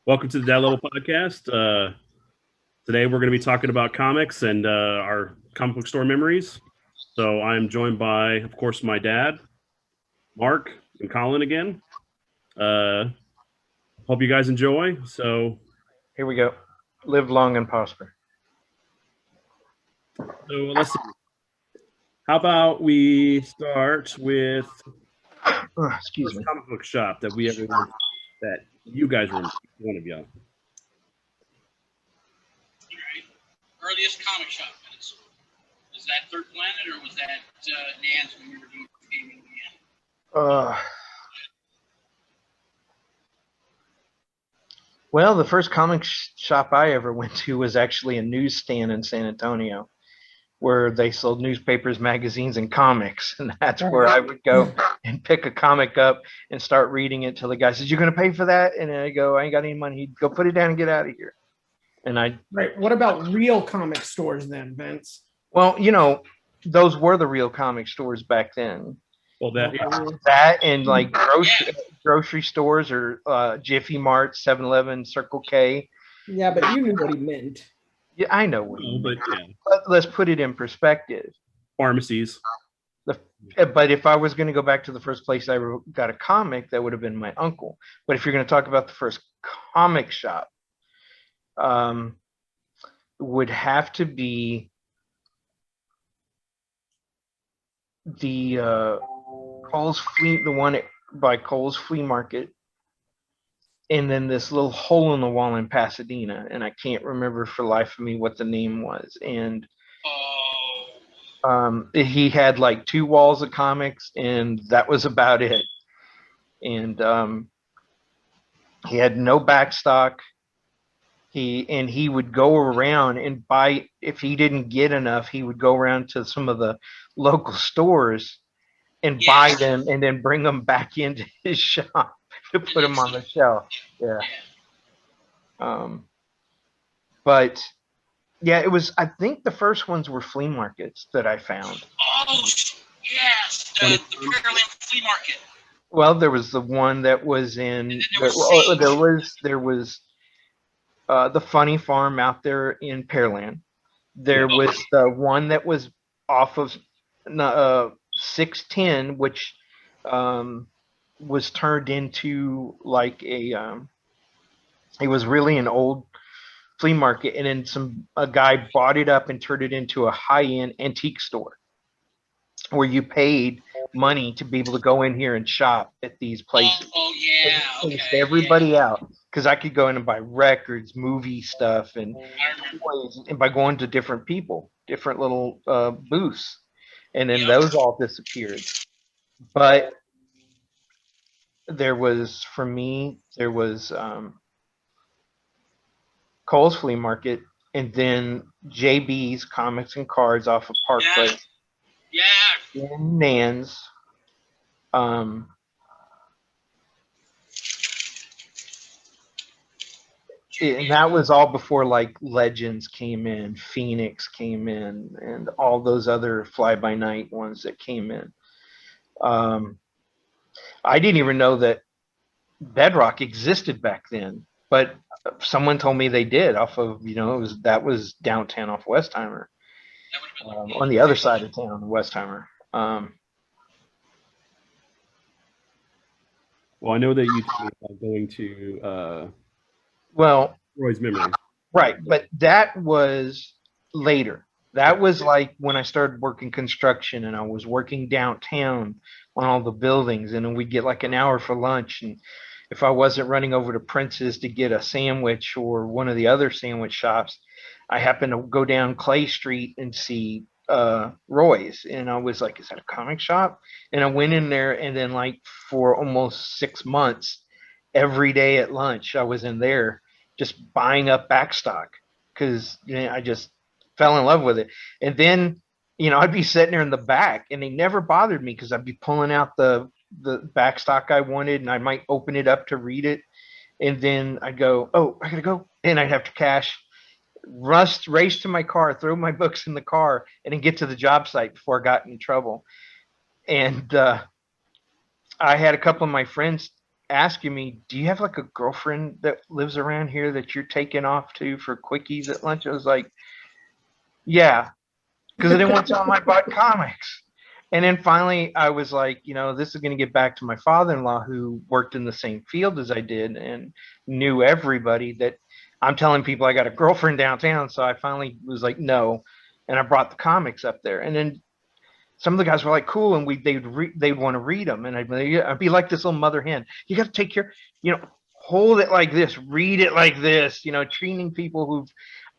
Welcome to the Dad Level Podcast. Today we're going to be talking about comics and our comic book store memories. So I'm joined by, of course, my dad, Mark, and Colin again. Uh, Hope you guys enjoy. Here we go. Live long and prosper. Let's see. How about we start with Oh, the excuse first me. comic book shop that we ever went to, that you guys were in, one of you. Right. Earliest comic shop. Was that Third Planet or was that Nan's when we were doing gaming again? Uh, well, the first comic shop I ever went to was actually a newsstand in San Antonio where they sold newspapers, magazines, and comics. And that's where I would go and pick a comic up and start reading it till the guy says, "You're going to pay for that?" And I go, "I ain't got any money." He'd go, "Put it down and get out of here." And Right. What about real comic stores then, Vince? well, those were the real comic stores back then. Well, That and like grocery stores or Jiffy Mart, 7-Eleven, Circle K. Yeah, but you knew what he meant. Yeah, I know what you but mean. yeah, But let's put it in perspective. pharmacies. But if I was going to go back to the first place I got a comic, that would have been my uncle. But if you're going to talk about the first comic shop, would have to be the Cole's Flea, the one by Cole's Flea Market, and then this little hole in the wall in Pasadena, and I can't remember for the life of me what the name was. And he had like 2 walls of comics, and that was about it. And he had no backstock. He would go around and buy. If he didn't get enough, he would go around to some of the local stores and buy them, and then bring them back into his shop to put them on the shelf. Yeah. But yeah, it was. I think the first ones were flea markets that I found. Oh, yes, the Pearland Flea Market. Well, there was the one that was in. There was the Funny Farm out there in Pearland. There was the one that was off of 610, which was turned into like it was really an old flea market, and then a guy bought it up and turned it into a high-end antique store where you paid money to be able to go in here and shop at these places. Oh yeah, okay. Everybody out, because I could go in and buy records, movie stuff, and by going to different people, different little booths, and then those all disappeared. But there was, for me, there was Cole's Flea Market, and then JB's Comics and Cards off of Park Place. Yeah. And Nan's. And that was all before like Legends came in, Phoenix came in, and all those other fly-by-night ones that came in. I didn't even know that Bedrock existed back then, but someone told me they did off of, that was downtown off Westheimer, on the other side of town, Westheimer. Well, I know that you told me about going to Roy's Memory. Right, but that was later. That was like when I started working construction, and I was working downtown on all the buildings, and then we'd get like an hour for lunch. And if I wasn't running over to Prince's to get a sandwich or one of the other sandwich shops, I happened to go down Clay Street and see Roy's, and I was like, "Is that a comic shop?" And I went in there, and then like for almost 6 months, every day at lunch, I was in there just buying up backstock because I just fell in love with it. And then I'd be sitting there in the back, and they never bothered me because I'd be pulling out the backstock I wanted, and I might open it up to read it, and then I'd go, "Oh, I gotta go," and I'd have to cash, race to my car, throw my books in the car, and then get to the job site before I got in trouble. And I had a couple of my friends asking me, "Do you have like a girlfriend that lives around here that you're taking off to for quickies at lunch?" I was like, "Yeah," because I didn't want to tell them I bought comics. And then finally, I was like, this is going to get back to my father-in-law who worked in the same field as I did and knew everybody, that I'm telling people I got a girlfriend downtown. So I finally was like, no. And I brought the comics up there. And then some of the guys were like, cool. And they'd want to read them. And I'd be like this little mother hen. You got to take care, hold it like this, read it like this, treating people who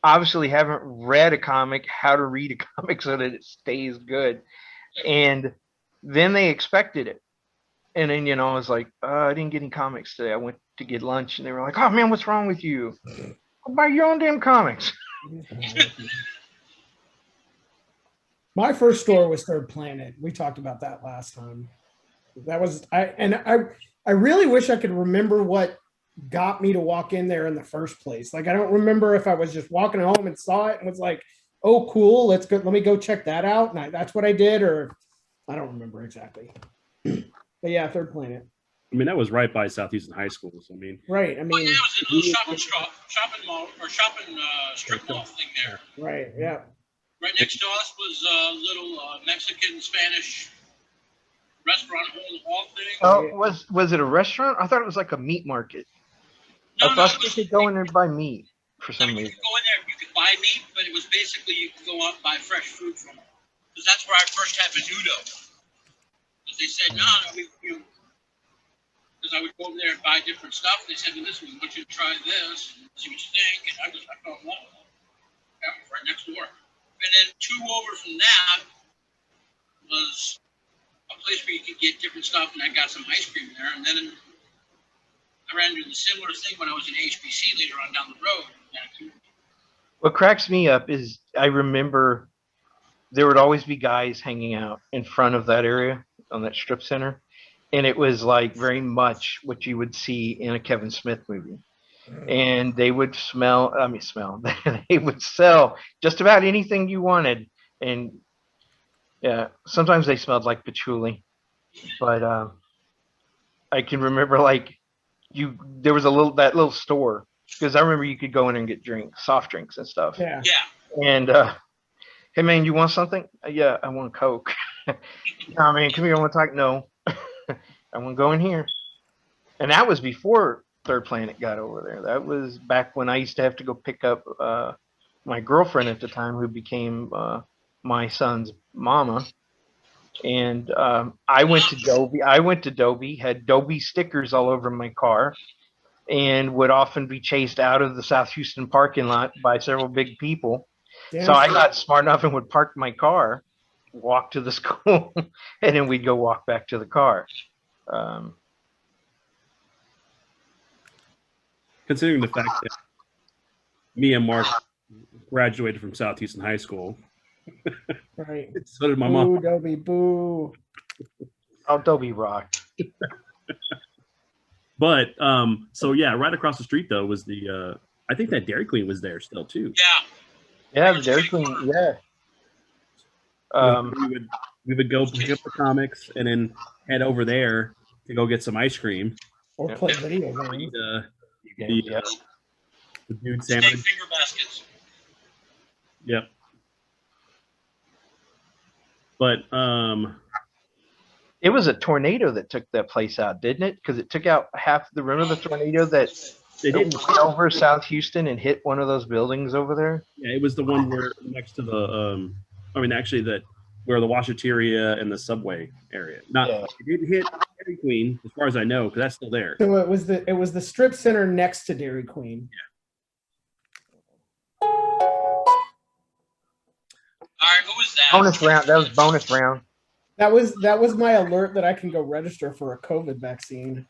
obviously haven't read a comic, how to read a comic so that it stays good. And then they expected it. And then, I was like, I didn't get any comics today. I went to get lunch and they were like, oh man, what's wrong with you? Go buy your own damn comics. My first store was Third Planet. We talked about that last time. That was I really wish I could remember what got me to walk in there in the first place. Like, I don't remember if I was just walking home and saw it and was like, oh, cool, let me go check that out. And that's what I did, or I don't remember exactly. But yeah, Third Planet. I mean, that was right by Southeastern High School. So, I mean, right. I mean, yeah, it was a little shopping mall or shopping strip mall thing there. Right. Yeah. Right next to us was a little Mexican Spanish restaurant hole in the wall thing. Oh, was it a restaurant? I thought it was like a meat market. No, I thought you could go in there and buy meat for some you reason. could go in there, you could buy meat, but it was basically you could go out and buy fresh food from them. Because that's where I first had Menudo. Because they said, no, because I would go over there and buy different stuff. And they said, well, listen, we want you to try this, see what you think. And I fell in love with it. That was right next door. And then 2 over from that was a place where you could get different stuff, and I got some ice cream there. And then I ran into the similar thing when I was in HBC later on down the road. What cracks me up is I remember there would always be guys hanging out in front of that area on that strip center. And it was like very much what you would see in a Kevin Smith movie. And they would they would sell just about anything you wanted. And yeah, sometimes they smelled like patchouli. But I can remember there was that little store, because I remember you could go in and get soft drinks and stuff. Yeah. And hey man, you want something? Yeah, I want Coke. No man, come here, I want to talk. No. I want to go in here. And that was before Third Planet got over there. That was back when I used to have to go pick up my girlfriend at the time, who became my son's mama. And I went to Dobie, had Dobie stickers all over my car, and would often be chased out of the South Houston parking lot by several big people. Damn. So I got smart enough and would park my car, walk to the school, and then we'd go walk back to the car. considering the fact that me and Mark graduated from Southeastern High School, Right. so did my Boo, mom. Dobie, boo. Oh, Dobie rocked. But so yeah, right across the street though was the I think that Dairy Queen was there still too. Yeah. Yeah, the Dairy Queen. Yeah. We would go pick up the comics and then head over there to go get some ice cream. Or Yeah. play video Eat, games. the dude Steak sandwich. finger baskets. Yep. But It was a tornado that took that place out, didn't it? Because it took out half the rim of the tornado that they did. went over South Houston and hit one of those buildings over there. Yeah, it was the one where next to the where the washateria and the subway area. Not Yeah. it didn't hit Dairy Queen as far as I know, because that's still there. So it was the strip center next to Dairy Queen. All right, who was that? Bonus round. That was bonus round. That was my alert that I can go register for a COVID vaccine.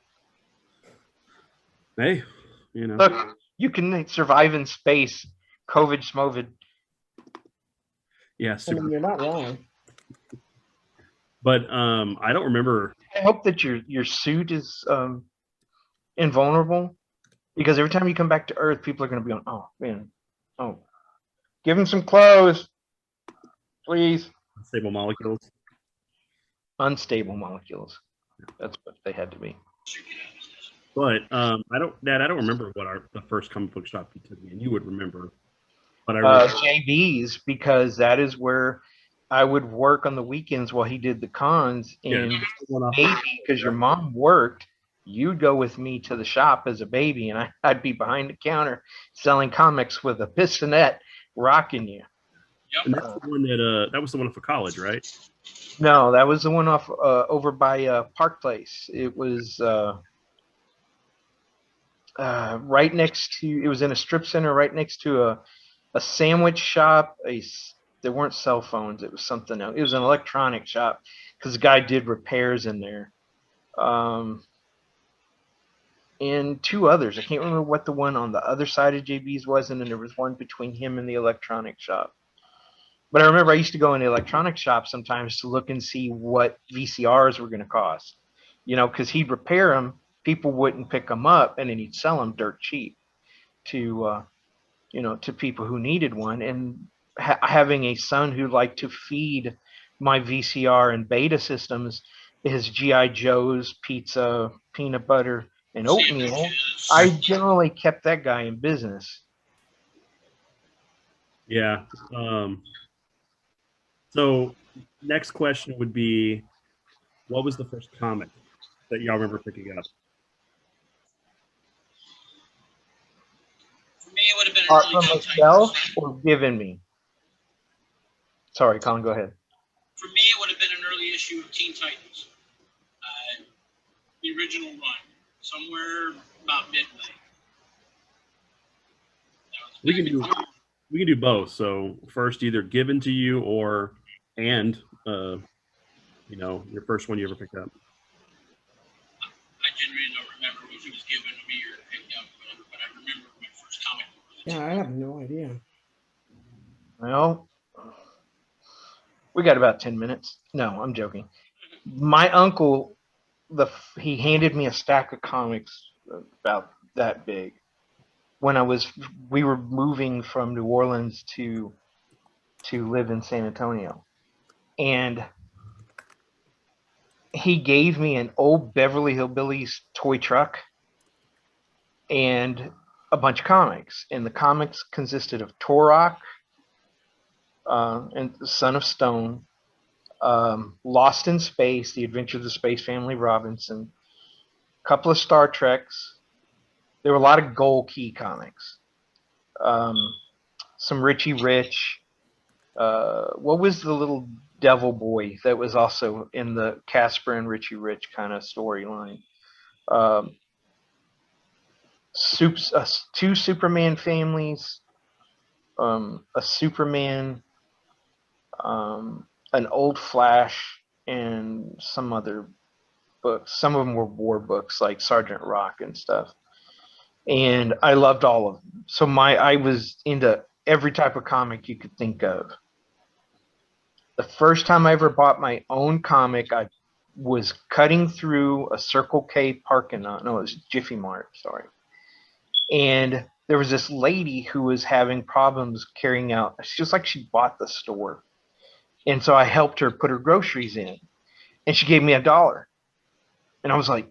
Hey, you know. Look, you can survive in space. COVID, schmovid. Yeah, I super. mean, you're not wrong. But I don't remember. I hope that your suit is invulnerable, because every time you come back to Earth, people are going to be on. Oh man, oh, give him some clothes, please. Stable molecules. Unstable molecules. That's what they had to be. But I don't, Dad. I don't remember what the first comic book shop you took me, and you would remember. But I remember. JB's, because that is where I would work on the weekends while he did the cons. Yeah, And that's the one off- maybe because your mom worked, you'd go with me to the shop as a baby, and I'd be behind the counter selling comics with a pistonette, rocking you. and that's the one that was the one for college, right? No, that was the one off over by Park Place. It was right next to. It was in a strip center right next to a sandwich shop. There weren't cell phones. It was something else. It was an electronic shop because the guy did repairs in there. And two others. I can't remember what the one on the other side of JB's was, and then there was one between him and the electronic shop. But I remember I used to go in the electronic shop sometimes to look and see what VCRs were going to cost. You know, because he'd repair them, people wouldn't pick them up, and then he'd sell them dirt cheap to to people who needed one. And having a son who liked to feed my VCR and beta systems his GI Joe's, pizza, peanut butter, and oatmeal, Sandwiches. I generally kept that guy in business. Yeah. So next question would be, what was the first comic that y'all remember picking up? For me, it would have been an Art early from Teen myself Titans. or given me? Sorry, Colin, go ahead. For me, it would have been an early issue of Teen Titans. The original run, somewhere about midway. That was We can back do in- we can do both. So first, either given to you or your first one you ever picked up. I generally don't remember if it was given to me or picked up, but I remember my first comic book. Yeah, I have no idea. Well, we got about 10 minutes. No, I'm joking. My uncle, he handed me a stack of comics about that big when we were moving from New Orleans to live in San Antonio. And he gave me an old Beverly Hillbillies toy truck and a bunch of comics. And the comics consisted of Turok and Son of Stone, Lost in Space, The Adventures of the Space Family Robinson, a couple of Star Treks. There were a lot of Gold Key comics. Some Richie Rich. What was the little devil boy that was also in the Casper and Richie Rich kind of storyline? Two Superman families, a Superman, an old Flash, and some other books. Some of them were war books like Sergeant Rock and stuff. And I loved all of them. So I was into every type of comic you could think of. The first time I ever bought my own comic, I was cutting through a Circle K parking lot. No, it was Jiffy Mart, sorry. And there was this lady who was having problems carrying out. She was like she bought the store. And so I helped her put her groceries in. And she gave me $1. And I was like,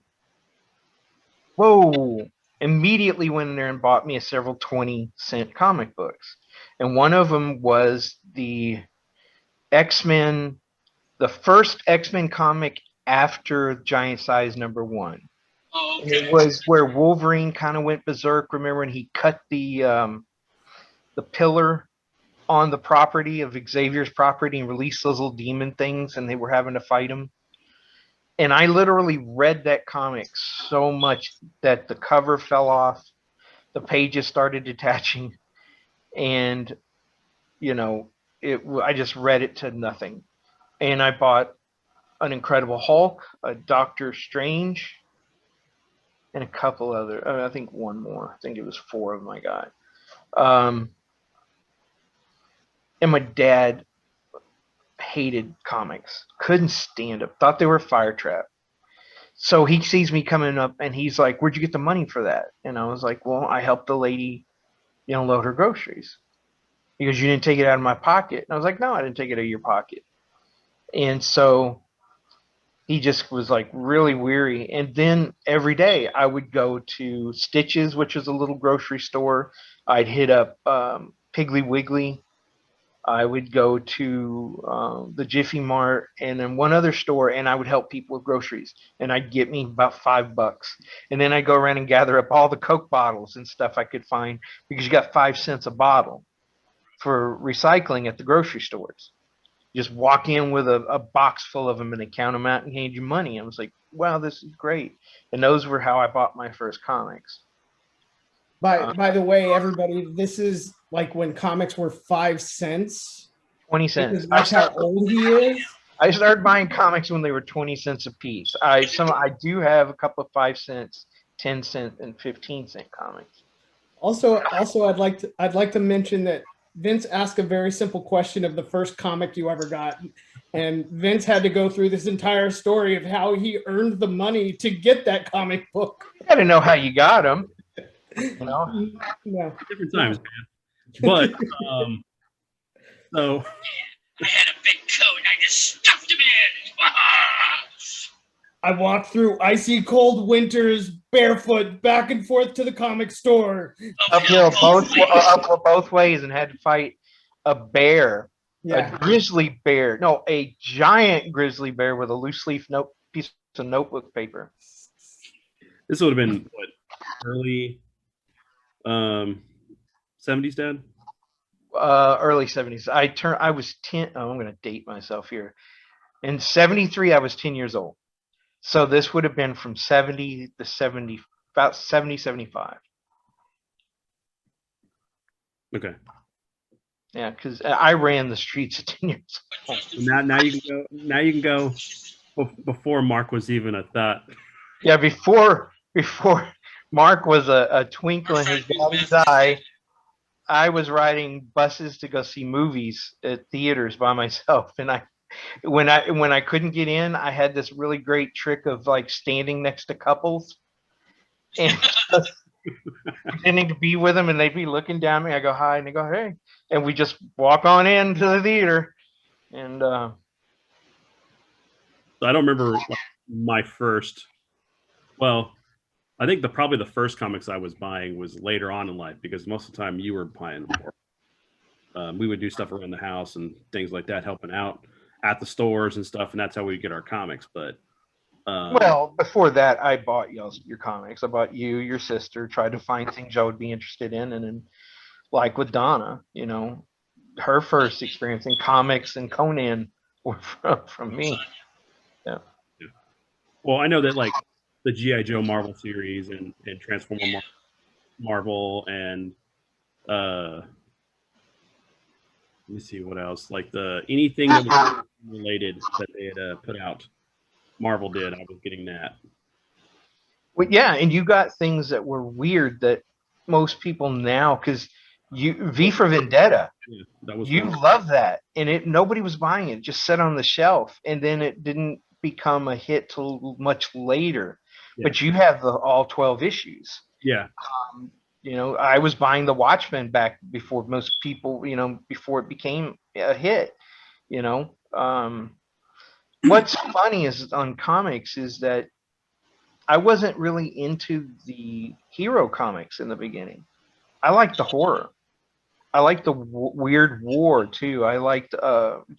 whoa. Immediately went in there and bought me several 20-cent comic books. And one of them was the X-Men, the first X-Men comic after Giant Size #1. Oh, And okay. it was where Wolverine kind of went berserk. Remember when he cut the pillar on the property of Xavier's property and released those little demon things, and they were having to fight him? And I literally read that comic so much that the cover fell off, the pages started detaching, and I just read it to nothing. And I bought an Incredible Hulk, a Doctor Strange, and a couple other. I think one more. I think it was 4 of them I got. And my dad hated comics, couldn't stand them, thought they were a fire trap. So he sees me coming up and he's like, "Where'd you get the money for that?" And I was like, "Well, I helped the lady, load her groceries." He goes, "You didn't take it out of my pocket?" And I was like, "No, I didn't take it out of your pocket." And so he just was like really weary. And then every day I would go to Stitches, which is a little grocery store. I'd hit up Piggly Wiggly. I would go to the Jiffy Mart and then one other store, and I would help people with groceries. And I'd get me about $5. And then I'd go around and gather up all the Coke bottles and stuff I could find because you got 5 cents a bottle for recycling at the grocery stores. Just walk in with a box full of them and they count them out and hand you money. I was like, wow, this is great. And those were how I bought my first comics. By the way, everybody, this is like when comics were 5 cents. 20 cents. Because that's how old he is. I started buying comics when they were 20 cents a piece. I do have a couple of 5 cents, 10 cent, and 15-cent comics. Also, I'd like to mention that Vince asked a very simple question of the first comic you ever got, and Vince had to go through this entire story of how he earned the money to get that comic book. You got to know how you got them. You know? Yeah. Different times, man. But so I had a big coat and I just stuffed him in. I walked through icy cold winters barefoot back and forth to the comic store. Uphill both ways and had to fight a bear, Yeah. a grizzly bear. No, a giant grizzly bear with a loose leaf piece of notebook paper. this would have been what, early 70s, Dad? Early 70s. I was 10. Oh, I'm going to date myself here. In 73, I was 10 years old. So this would have been from 70 to 70, about 70, 75. Okay. Yeah, because I ran the streets at 10 years old. So now you can go. Now you can go before Mark was even a thought. Yeah, before Mark was a twinkle in his daddy's eye, I was riding buses to go see movies at theaters by myself, and when I couldn't get in, I had this really great trick of like standing next to couples and pretending to be with them, and they'd be looking down at me. I go hi, and they go hey, and we just walk on into the theater. And So I don't remember my first. Well, I think probably the first comics I was buying was later on in life because most of the time you were buying them. We would do stuff around the house and things like that, helping out at the stores and stuff, and that's how we get our comics. But well, before that, I bought your comics. I bought your sister, tried to find things I would be interested in, and then like with Donna, you know, her first experience in comics and Conan were from me. Yeah. Well, I know that like the G.I. Joe Marvel series and Transformer Marvel and let me see what else, like anything that was related that they had put out, Marvel did. I was getting that. Well, yeah, and you got things that were weird that most people now, because V for Vendetta, Yeah, that was you cool. love that, and nobody was buying it. It just sat on the shelf, and then it didn't become a hit till much later. Yeah. But you have all 12 issues. Yeah. You know, I was buying the Watchmen back before most people, you know, before it became a hit. You know, what's funny is on comics is that I wasn't really into the hero comics in the beginning. I liked the horror. I liked the weird war too. I liked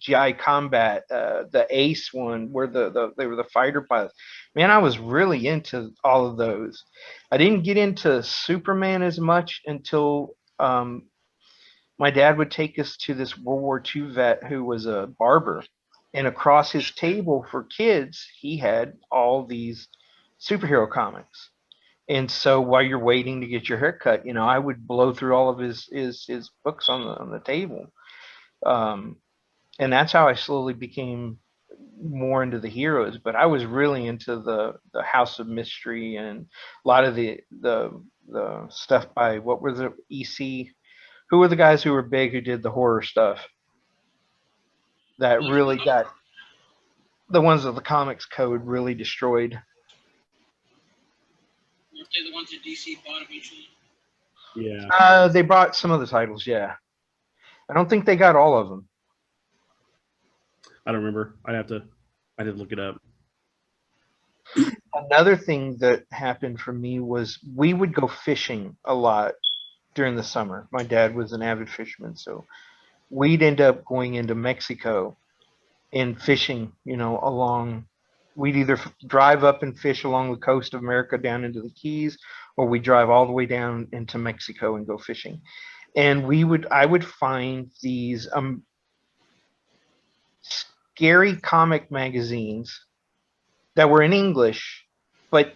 GI Combat, the Ace one where they were the fighter pilots. Man, I was really into all of those. I didn't get into Superman as much until my dad would take us to this World War II vet who was a barber, and across his table for kids, he had all these superhero comics. And so while you're waiting to get your haircut, you know, I would blow through all of his books on the table. And that's how I slowly became more into the heroes. But I was really into the House of Mystery and a lot of the stuff by, what was it, EC? Who were the guys who were big who did the horror stuff? That really got the ones that the Comics Code really destroyed. Weren't they the ones that DC bought eventually? Yeah. They brought some of the titles, yeah. I don't think they got all of them. I don't remember. I did look it up. Another thing that happened for me was we would go fishing a lot during the summer. My dad was an avid fisherman, so we'd end up going into Mexico and fishing, along. We'd either drive up and fish along the coast of America down into the Keys, or we drive all the way down into Mexico and go fishing. And I would find these scary comic magazines that were in English, but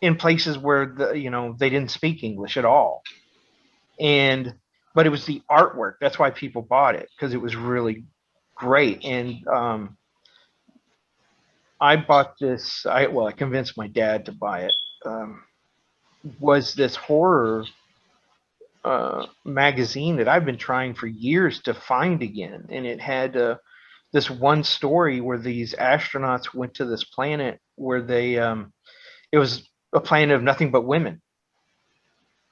in places where they didn't speak English at all. But it was the artwork. That's why people bought it, because it was really great. And I bought this. I convinced my dad to buy it. Was this horror magazine that I've been trying for years to find again, and it had this one story where these astronauts went to this planet where it was a planet of nothing but women.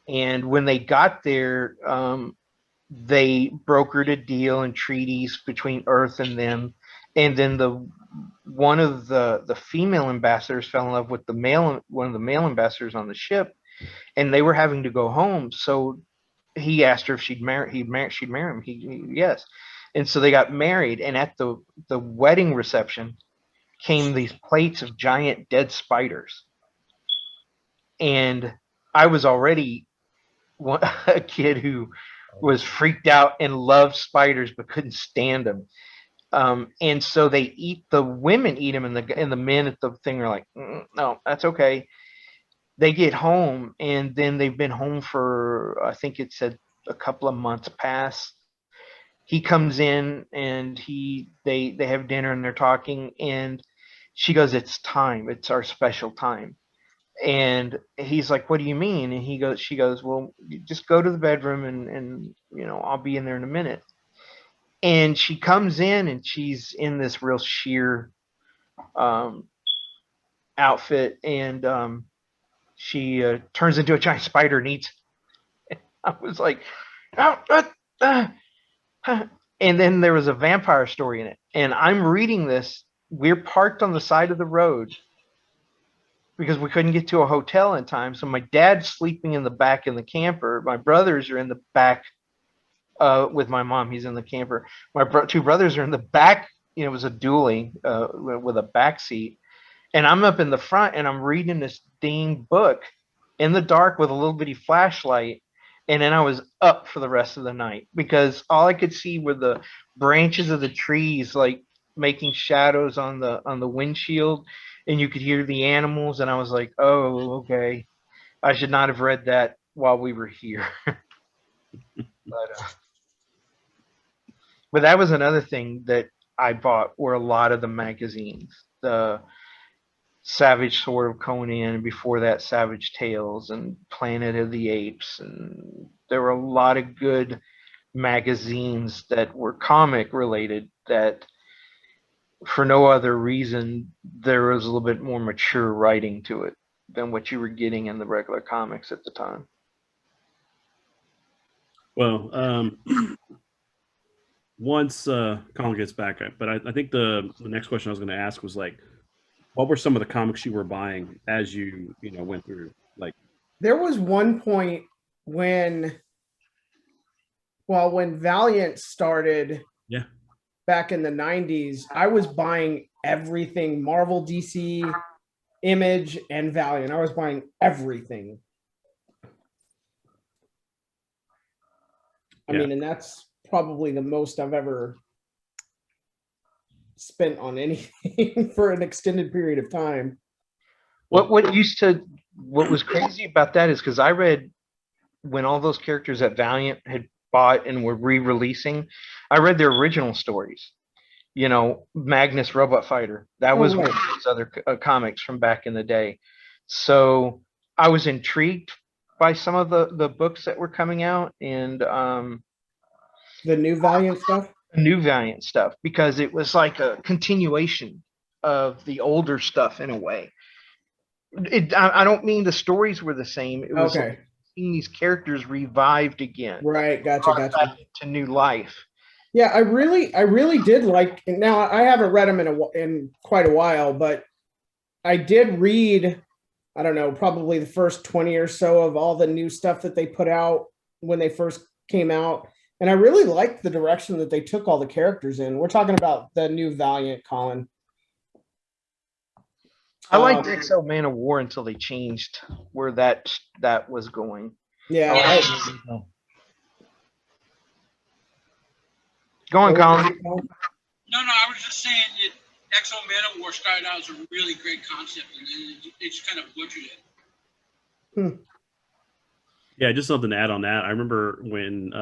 And when they got there, they brokered a deal and treaties between Earth and them. And then one of the female ambassadors fell in love with one of the male ambassadors on the ship, and they were having to go home. So he asked her if she'd marry him. Yes. And so they got married. And at the wedding reception came these plates of giant dead spiders. And I was already a kid who was freaked out and loved spiders but couldn't stand them. And so the women eat them, and the men at the thing are like, no, that's okay. They get home, and then they've been home for, I think it said, a couple of months past. He comes in, and they have dinner, and they're talking, and she goes, "It's time. It's our special time." And he's like, "What do you mean?" And she goes, "Well, you just go to the bedroom, and I'll be in there in a minute." And she comes in, and she's in this real sheer outfit, and she turns into a giant spider and eats it. I was like, and then there was a vampire story in it. And I'm reading this. We're parked on the side of the road because we couldn't get to a hotel in time. So my dad's sleeping in the back in the camper. My brothers are in the back with my mom. He's in the camper. My two brothers are in the back. It was a dually with a back seat. And I'm up in the front, and I'm reading this dang book in the dark with a little bitty flashlight. And then I was up for the rest of the night because all I could see were the branches of the trees, like making shadows on the windshield, and you could hear the animals. And I was like, oh, okay, I should not have read that while we were here. But that was another thing that I bought, were a lot of the magazines. The Savage Sword of Conan, and before that Savage Tales and Planet of the Apes, and there were a lot of good magazines that were comic related that, for no other reason, there was a little bit more mature writing to it than what you were getting in the regular comics at the time. Well, once Colin gets back, but I think the next question I was going to ask was like, what were some of the comics you were buying as you went through? Like, there was one point when Valiant started, yeah, back in the 90s, I was buying everything Marvel, DC, Image, and Valiant. I was buying everything. I mean, and that's probably the most I've ever spent on anything for an extended period of time. What was crazy about that is because I read when all those characters that Valiant had bought and were re-releasing, I read their original stories. Magnus Robot Fighter. That was one of those other comics from back in the day. So I was intrigued by some of the books that were coming out, and the new Valiant stuff, because it was like a continuation of the older stuff in a way. I don't mean the stories were the same. It was like seeing these characters revived again. Right, gotcha. To new life. Yeah, I really did like. Now I haven't read them in quite a while, but I did read, I don't know, probably the first 20 or so of all the new stuff that they put out when they first came out. And I really liked the direction that they took all the characters in. We're talking about the new Valiant, Colin. I liked Um, XO Man of War until they changed where that was going. Yeah. Go on, Colin. No, I was just saying that Exo Man of War started out as a really great concept, and then they just kind of butchered it. Yeah, just something to add on that. I remember when,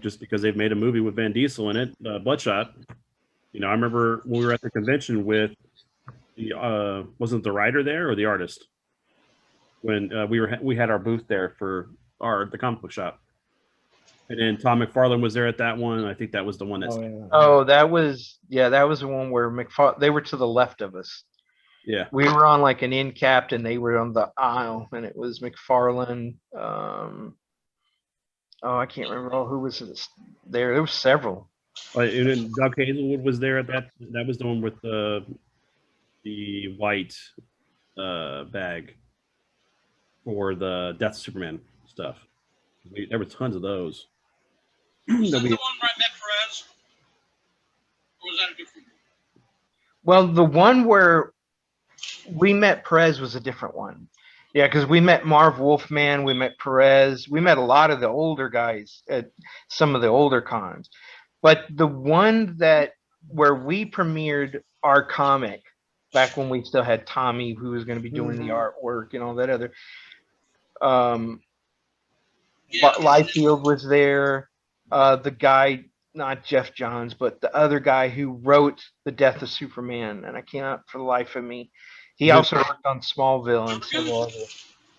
just because they've made a movie with Van Diesel in it, Bloodshot. I remember when we were at the convention with the wasn't the writer there or the artist when we had our booth there for the comic book shop, and then Tom McFarlane was there at that one. I think that was the one that's Oh, that was the one where they were to the left of us. yeah. We were on like an end cap, and they were on the aisle, and it was McFarlane. I can't remember who was there. There were several. And then Doug Hazelwood was there at that. That was the one with the white bag for the Death of Superman stuff. There were tons of those. Was that the one where I met Perez? Or was that a different one? Well, the one where we met Perez was a different one. Yeah, because we met Marv Wolfman, we met Perez, we met a lot of the older guys at some of the older cons. But the one where we premiered our comic back when we still had Tommy, who was going to be doing the artwork and all that other. Liefeld was there. The guy, not Jeff Johns, but the other guy who wrote The Death of Superman, and I cannot for the life of me. He also worked on Smallville and several other.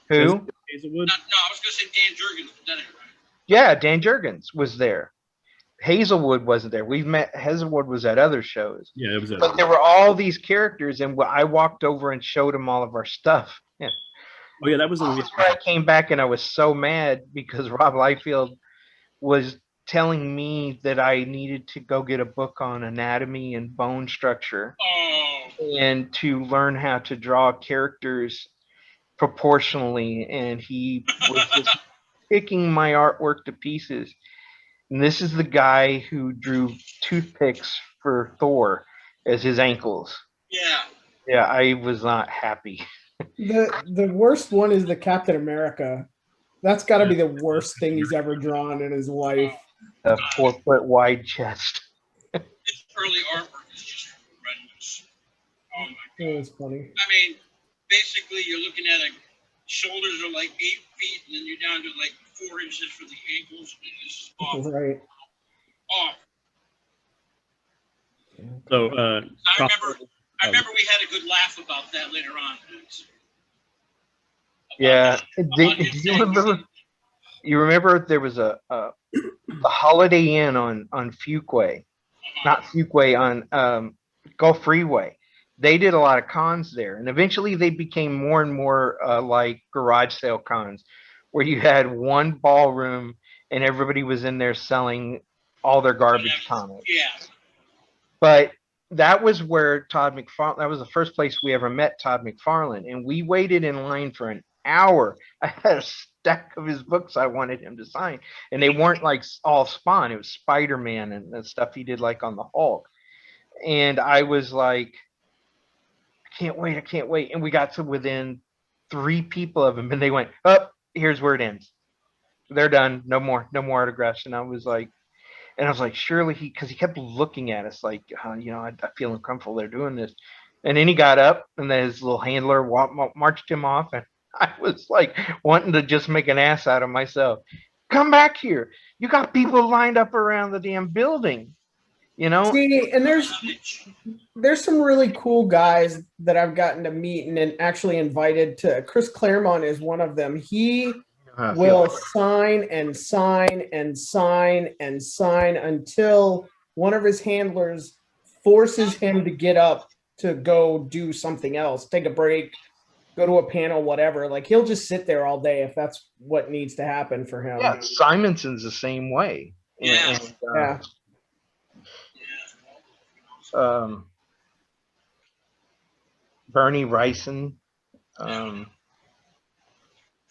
Who? Hazelwood? No, I was going to say Dan Jurgens, but that ain't right. Yeah, Dan Jurgens was there. Hazelwood wasn't there. Hazelwood was at other shows. Yeah, it was. But there were all these characters, and I walked over and showed them all of our stuff. Yeah. Oh yeah, that was. That's where I came back, and I was so mad because Rob Liefeld was telling me that I needed to go get a book on anatomy and bone structure and to learn how to draw characters proportionally, and he was just picking my artwork to pieces. And this is the guy who drew toothpicks for Thor as his ankles. Yeah. Yeah, I was not happy. The worst one is the Captain America. That's got to be the worst thing he's ever drawn in his life. A 4-foot wide chest. His early artwork is just horrendous. Oh my It god. was funny. I mean, basically, you're looking at shoulders are like 8 feet, and then you're down to like 4 inches for the ankles. It's awful. Right. Awful. So I remember we had a good laugh about that later on. Yeah. Do you remember there was a Holiday Inn on Fuquay, not Fuquay, on Gulf Freeway. They did a lot of cons there, and eventually they became more and more like garage sale cons, where you had one ballroom and everybody was in there selling all their garbage comics. Yeah. But that was where Todd McFarlane, that was the first place we ever met Todd McFarlane, and we waited in line for an hour. I had a stack of his books I wanted him to sign, and they weren't like all Spawn. It was Spider-Man and the stuff he did like on the Hulk. And I was like, I can't wait. And we got to within 3 people of him, and they went, oh, here's where it ends. They're done. No more autographs. And I was like, surely because he kept looking at us like, I feel uncomfortable they're doing this. And then he got up, and then his little handler marched him off, and I was like wanting to just make an ass out of myself. Come back here. You got people lined up around the damn building, See, and there's some really cool guys that I've gotten to meet and actually invited to. Chris Claremont is one of them. He will sign and sign and sign and sign until one of his handlers forces him to get up to go do something else, take a break, go to a panel, whatever. Like, he'll just sit there all day if that's what needs to happen for him. Yeah, Simonson's the same way. Yeah. Yeah. Bernie Ryson. Perez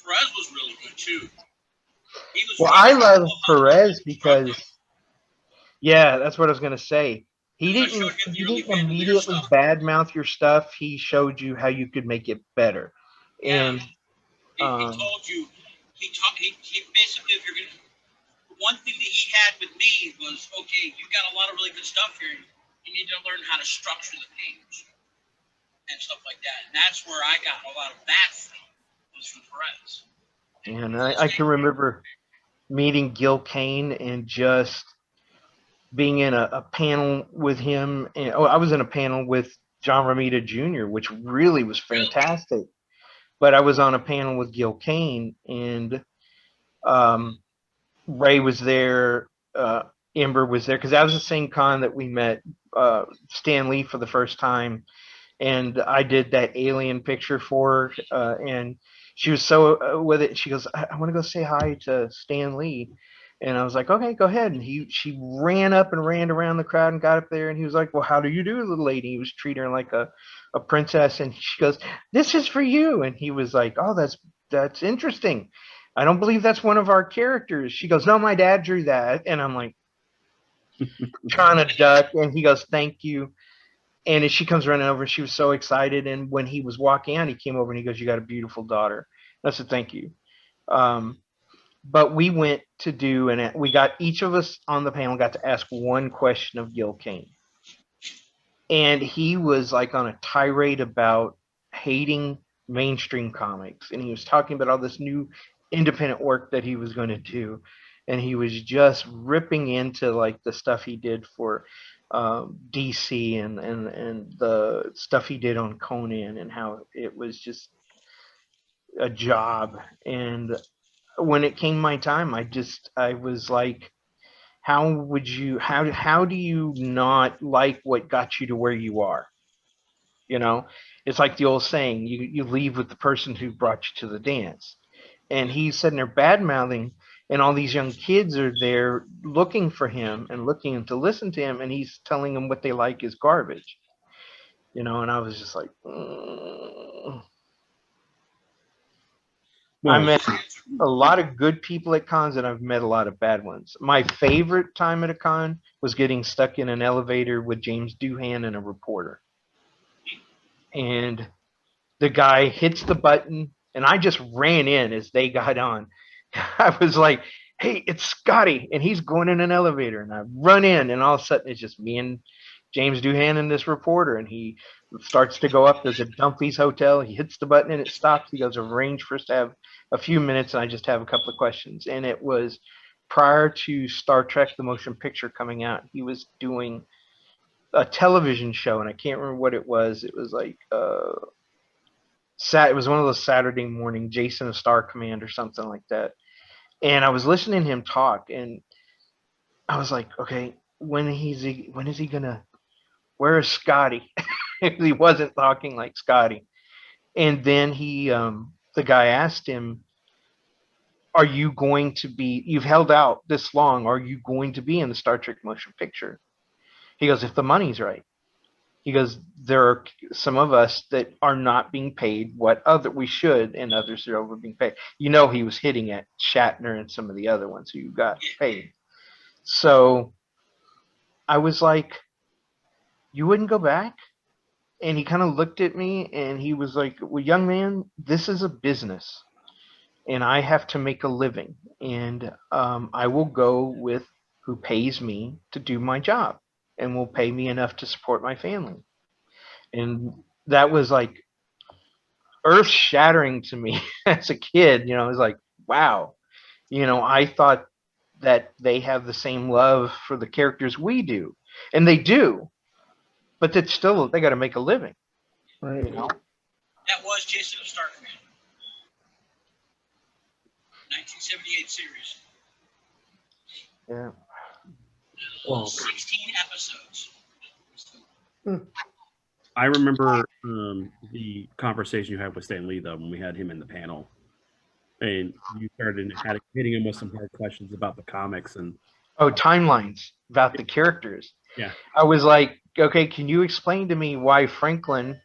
was really good too. He was Well, really I love good. Perez because, yeah, that's what I was gonna say. He I didn't showed him he the early didn't Bandolier immediately stuff. badmouth your stuff. He showed you how you could make it better. Yeah. And He told you. He basically, if you're gonna. One thing that he had with me was, okay, you've got a lot of really good stuff here. You need to learn how to structure the page and stuff like that. And that's where I got a lot of that from, was from Perez. and I can remember meeting Gil Kane and just being in a panel with him. And, I was in a panel with John Romita Jr., which really was fantastic. But I was on a panel with Gil Kane, and Ray was there, Ember was there, because that was the same con that we met Stan Lee for the first time, and I did that alien picture for her, and she was so with it. She goes, I want to go say hi to Stan Lee. And I was like, okay, go ahead. And she ran up and ran around the crowd and got up there. And he was like, well, how do you do, little lady? He was treating her like a princess. And she goes, this is for you. And he was like, oh, that's interesting. I don't believe that's one of our characters. She goes, no, my dad drew that. And I'm like, trying to duck. And he goes, thank you. And as she comes running over, she was so excited. And when he was walking out, he came over and he goes, you got a beautiful daughter. I said, thank you. But we went to do, and we got, each of us on the panel got to ask one question of Gil Kane. And he was like on a tirade about hating mainstream comics. And he was talking about all this new independent work that he was going to do. And he was just ripping into like the stuff he did for DC and the stuff he did on Conan, and how it was just a job. And when it came my time, I was like, how do you not like what got you to where you are? You know, it's like the old saying, you leave with the person who brought you to the dance. And he's sitting there bad mouthing, and all these young kids are there looking for him and looking to listen to him, and he's telling them what they like is garbage. You know, and I was just like, I met a lot of good people at cons, and I've met a lot of bad ones. My favorite time at a con was getting stuck in an elevator with James Doohan and a reporter. And the guy hits the button, and I just ran in as they got on. I was like, hey, it's Scotty, and he's going in an elevator. And I run in, and all of a sudden it's just me and James Doohan and this reporter, and he starts to go up. There's a Dumfries Hotel. He hits the button and it stops. He goes, arrange for us to have a few minutes, and I just have a couple of questions. And it was prior to Star Trek the Motion Picture coming out. He was doing a television show, and I can't remember what it was. It was like it was one of those Saturday morning Jason of Star Command or something like that. And I was listening to him talk, and I was like, okay, when is he gonna, where is Scotty? He wasn't talking like Scotty. And then the guy asked him, are you going to be, you've held out this long, are you going to be in the Star Trek Motion Picture? He goes, if the money's right. He goes, there are some of us that are not being paid what we should, and others are over being paid. You know, he was hitting at Shatner and some of the other ones who got paid. So I was like, you wouldn't go back? And he kind of looked at me, and he was like, well, young man, this is a business, and I have to make a living, and I will go with who pays me to do my job and will pay me enough to support my family. And that was like earth shattering to me as a kid. You know, it was like, wow, you know, I thought that they have the same love for the characters we do, and they do, but that's still, they got to make a living. Right. You know? That was Jason of Star Command. 1978 series. Yeah. Well, 16 episodes. I remember the conversation you had with Stan Lee, though, when we had him in the panel, and you started hitting him with some hard questions about the comics and timelines about the characters. Yeah. I was like, okay, can you explain to me why Franklin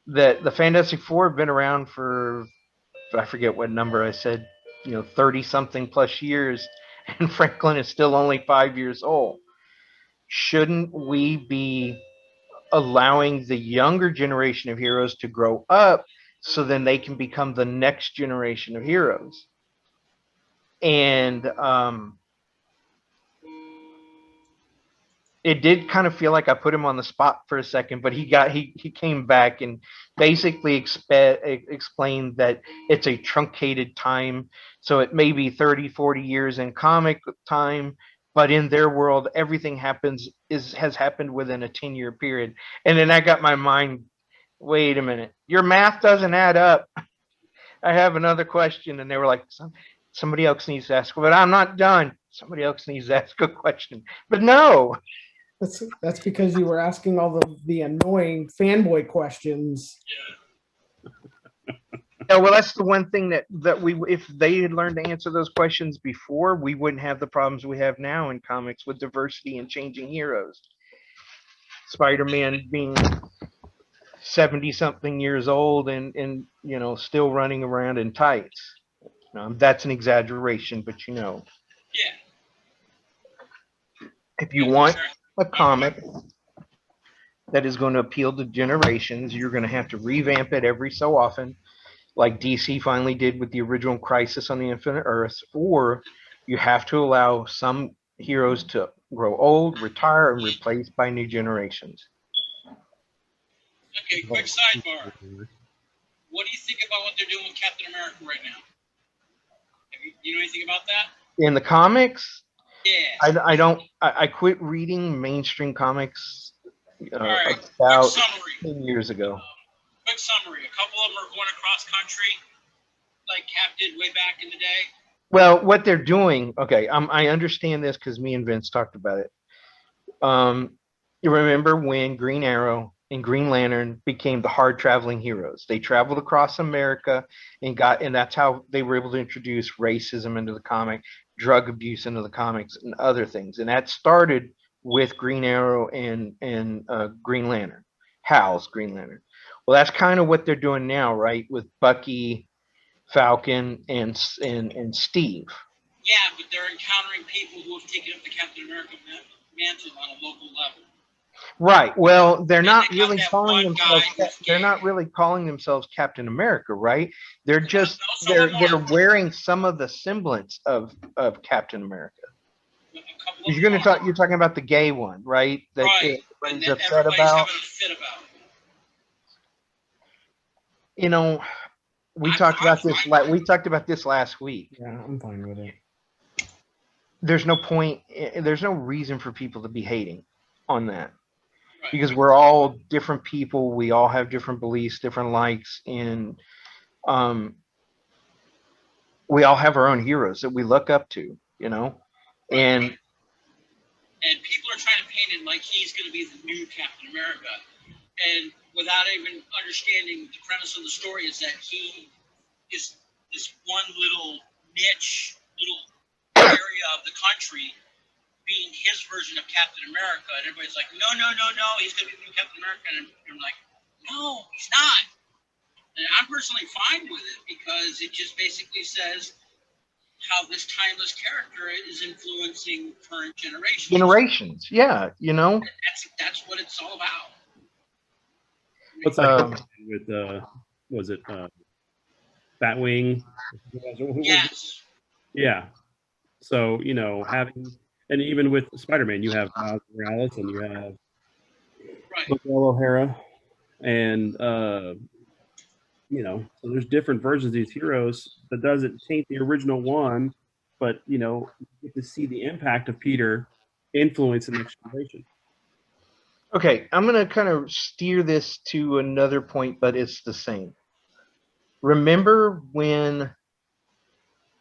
that the Fantastic Four have been around for, I forget what number I said, 30 something plus years, and Franklin is still only 5 years old. Shouldn't we be allowing the younger generation of heroes to grow up so then they can become the next generation of heroes? And it did kind of feel like I put him on the spot for a second, but he came back and basically explained that it's a truncated time. So it may be 30, 40 years in comic time, but in their world, everything has happened within a 10-year period. And then I got my mind, wait a minute, your math doesn't add up. I have another question. And they were like, somebody else needs to ask, but I'm not done. Somebody else needs to ask a question. But no. That's because you were asking all the annoying fanboy questions. Yeah, well, that's the one thing that if they had learned to answer those questions before, we wouldn't have the problems we have now in comics with diversity and changing heroes. Spider-Man being 70 something years old and still running around in tights. That's an exaggeration, but Yeah. if you want a comic that is going to appeal to generations, you're going to have to revamp it every so often, like DC finally did with the original Crisis on the Infinite Earths, or you have to allow some heroes to grow old, retire, and replaced by new generations. Okay, quick sidebar. What do you think about what they're doing with Captain America right now? You know anything about that? In the comics, Yeah. I quit reading mainstream comics Right. about Summary. 10 years ago. Quick summary. A couple of them are going across country, like Cap did way back in the day. Well, what they're doing, okay, I understand this because me and Vince talked about it. You remember when Green Arrow and Green Lantern became the hard traveling heroes? They traveled across America and that's how they were able to introduce racism into the comic, drug abuse into the comics, and other things. And that started with Green Arrow and Green Lantern, Hal's Green Lantern. Well, that's kind of what they're doing now, right? With Bucky, Falcon, and Steve. Yeah, but they're encountering people who have taken up the Captain America mantle on a local level. Right. Well, they're And not they got really that calling one themselves. guy who's They're gay. not really calling themselves Captain America, right? They're just No, some of them they're are. wearing some of the semblance of Captain America. A couple of You're them are. talking about the gay one, right? That Right. And everybody's that upset everybody's about. having a fit about. We I'm talked about fine. this. We talked about this last week. Yeah, I'm fine with it. There's no point. There's no reason for people to be hating on that. Right. Because we're all different people. We all have different beliefs, different likes, and we all have our own heroes that we look up to, and people are trying to paint it like he's going to be the new Captain America, and without even understanding the premise of the story is that he is this one little niche, little area of the country being his version of Captain America, and everybody's like, no, he's going to be the new Captain America, and I'm like, no, he's not. And I'm personally fine with it because it just basically says how this timeless character is influencing current generations. Yeah, That's what it's all about. What's that with was it Batwing? Yes. Yeah. So, having, and even with Spider-Man, you have Miles Morales and you have Right. Miguel O'Hara, and so there's different versions of these heroes. That doesn't taint the original one, but you get to see the impact of Peter influence the next generation. Okay, I'm going to kind of steer this to another point, but it's the same. Remember when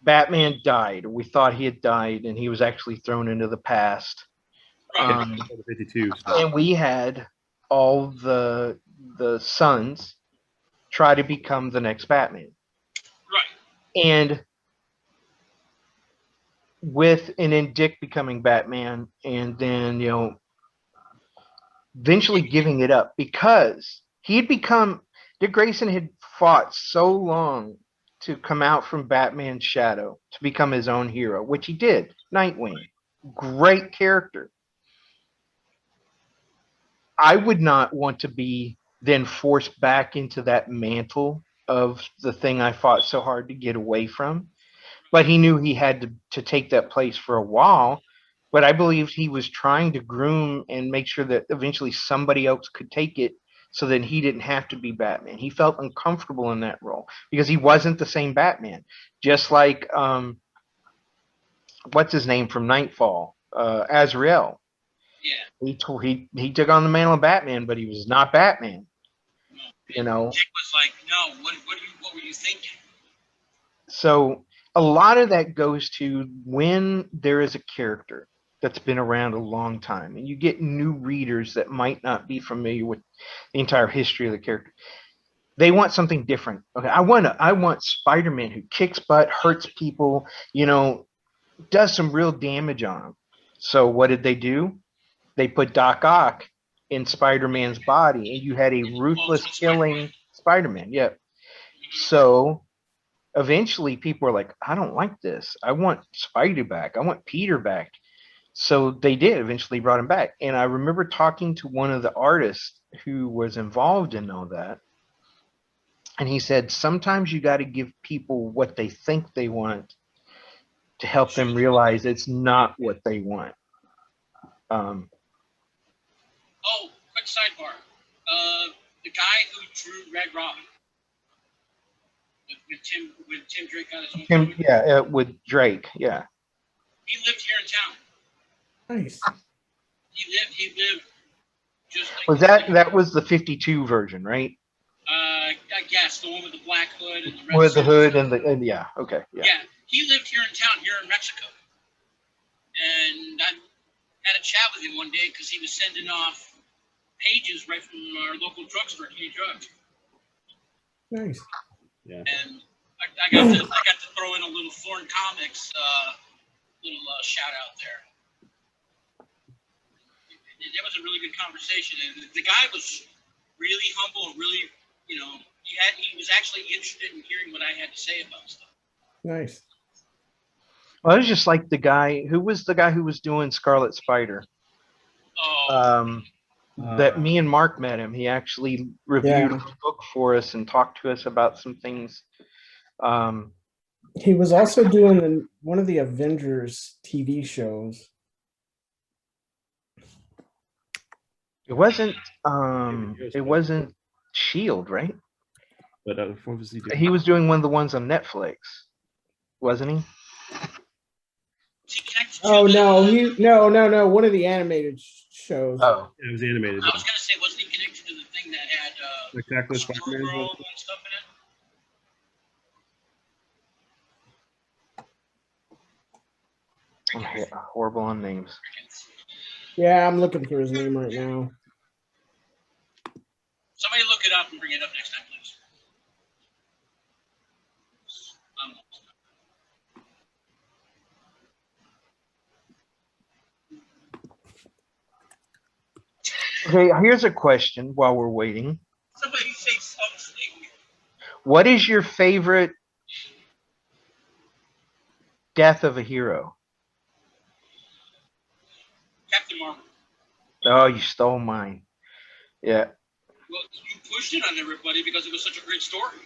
Batman died? We thought he had died, and he was actually thrown into the past. Right. 52. And we had all the sons try to become the next Batman. Right. And then Dick becoming Batman, and then eventually giving it up because he had become Dick Grayson had fought so long to come out from Batman's shadow to become his own hero, which he did. Nightwing, great character. I would not want to be then forced back into that mantle of the thing I fought so hard to get away from. But he knew he had to take that place for a while. But I believed he was trying to groom and make sure that eventually somebody else could take it so that he didn't have to be Batman. He felt uncomfortable in that role because he wasn't the same Batman. Just like what's his name from Nightfall, Azrael. Yeah. He took on the mantle of Batman, but he was not Batman. No. You know. Dick was like, no, what were you thinking? So a lot of that goes to when there is a character that's been around a long time and you get new readers that might not be familiar with the entire history of the character. They want something different. Okay, I want Spider-Man who kicks butt, hurts people, does some real damage on them. So what did they do? They put Doc Ock in Spider-Man's body, and you had a ruthless killing Spider-Man. Yeah. So eventually people are like, I don't like this. I want Spidey back. I want Peter back. So they did eventually brought him back. And I remember talking to one of the artists who was involved in all that. And he said, sometimes you got to give people what they think they want to help them realize it's not what they want. Oh, quick sidebar. The guy who drew Red Robin with Tim Drake on his own. With Drake, yeah. He lived here in town. Nice. He lived just like that was the 52 version, right? I guess the one with the black hood and the red With the suit. hood and yeah, okay, yeah. Yeah, he lived here in town, here in Mexico, and I had a chat with him one day because he was sending off pages right from our local drugstore, Key Drugs. Nice. Yeah. And I got to throw in a little Thorn Comics little shout out there. It was a really good conversation, and the guy was really humble, really, he was actually interested in hearing what I had to say about stuff. Nice. Well, it was just like the guy who was doing Scarlet Spider. Oh, That me and Mark met him. He actually reviewed a book for us and talked to us about some things. He was also doing one of the Avengers TV shows. It wasn't Shield, right? But what was he doing? He was doing one of the ones on Netflix, wasn't he? is he connected to Oh the- no! One of the animated shows. Oh, It was animated. I was gonna say, wasn't he connected to the thing that had Spectacular Squirrel Spider-Man. Girl and stuff in it? I'm horrible on names. Yeah, I'm looking for his name right now. Somebody look it up and bring it up next time, please. Okay, here's a question while we're waiting. Somebody say something. What is your favorite death of a hero? Captain Marvel. Oh, you stole mine. Yeah. Well, you pushed it on everybody because it was such a great story.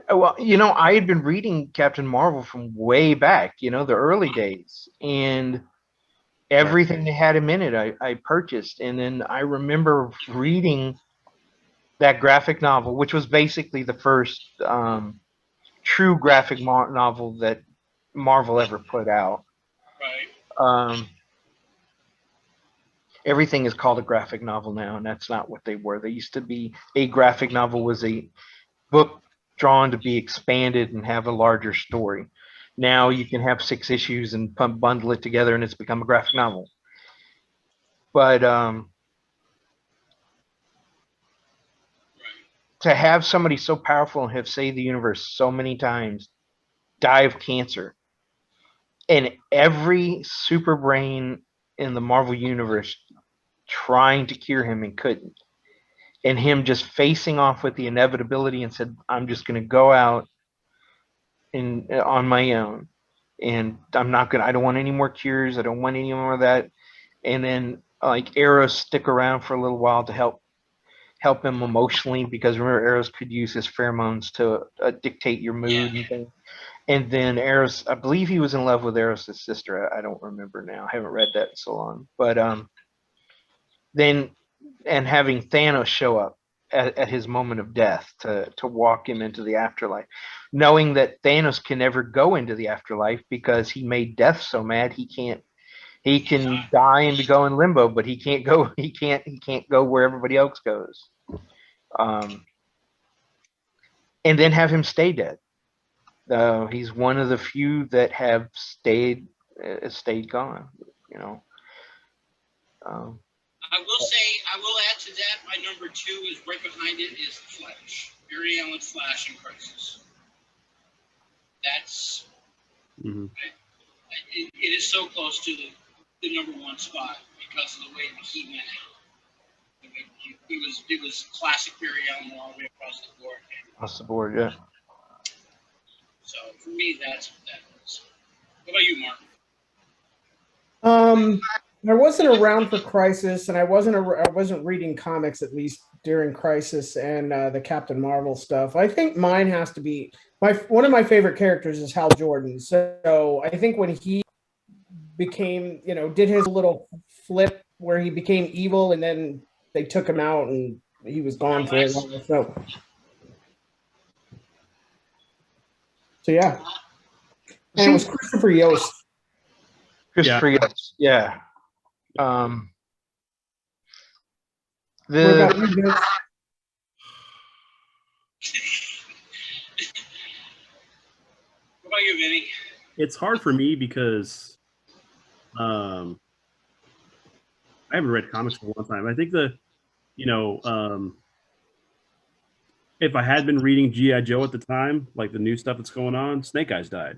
Well, I had been reading Captain Marvel from way back, the early days, and everything they had him in it, I purchased. And then I remember reading that graphic novel, which was basically the first true graphic novel that Marvel ever put out. Right. Everything is called a graphic novel now, and that's not what they were. They used to be a graphic novel was a book drawn to be expanded and have a larger story. Now you can have 6 issues and bundle it together, and it's become a graphic novel. But to have somebody so powerful and have saved the universe so many times die of cancer, and every super brain in the Marvel universe trying to cure him and couldn't. and him just facing off with the inevitability and said, I'm just going to go out and on my own, and I don't want any more cures, I don't want any more of that. And then like Eros stick around for a little while to help him emotionally, because remember, Eros could use his pheromones to dictate your mood and things. And then Eros, I believe he was in love with Eros' sister. I don't remember now. I haven't read that in so long. But then, and having Thanos show up at his moment of death to walk him into the afterlife, knowing that Thanos can never go into the afterlife because he made death so mad he can't. He can die and go in limbo, but he can't go. He can't go where everybody else goes. And then have him stay dead. He's one of the few that have stayed gone. You know. I will add to that. My number 2 is right behind it is Flash, Barry Allen Flash in Crisis. That's it is so close to the number 1 spot because of the way that he went out. I mean, it was classic Barry Allen all the way across the board. Across the board, yeah. So for me, that was. What about you, Mark? I wasn't around for Crisis, and I wasn't reading comics, at least during Crisis and the Captain Marvel stuff. I think mine has to be one of my favorite characters is Hal Jordan. So I think when he became, did his little flip where he became evil, and then they took him out, and he was gone for a while. So yeah, and it was Christopher Yost. Christopher Yost, yeah. What about you, Vince? What about you, Vinny? It's hard for me because I haven't read comics for a long time. I think if I had been reading G.I. Joe at the time, like the new stuff that's going on, Snake Eyes died.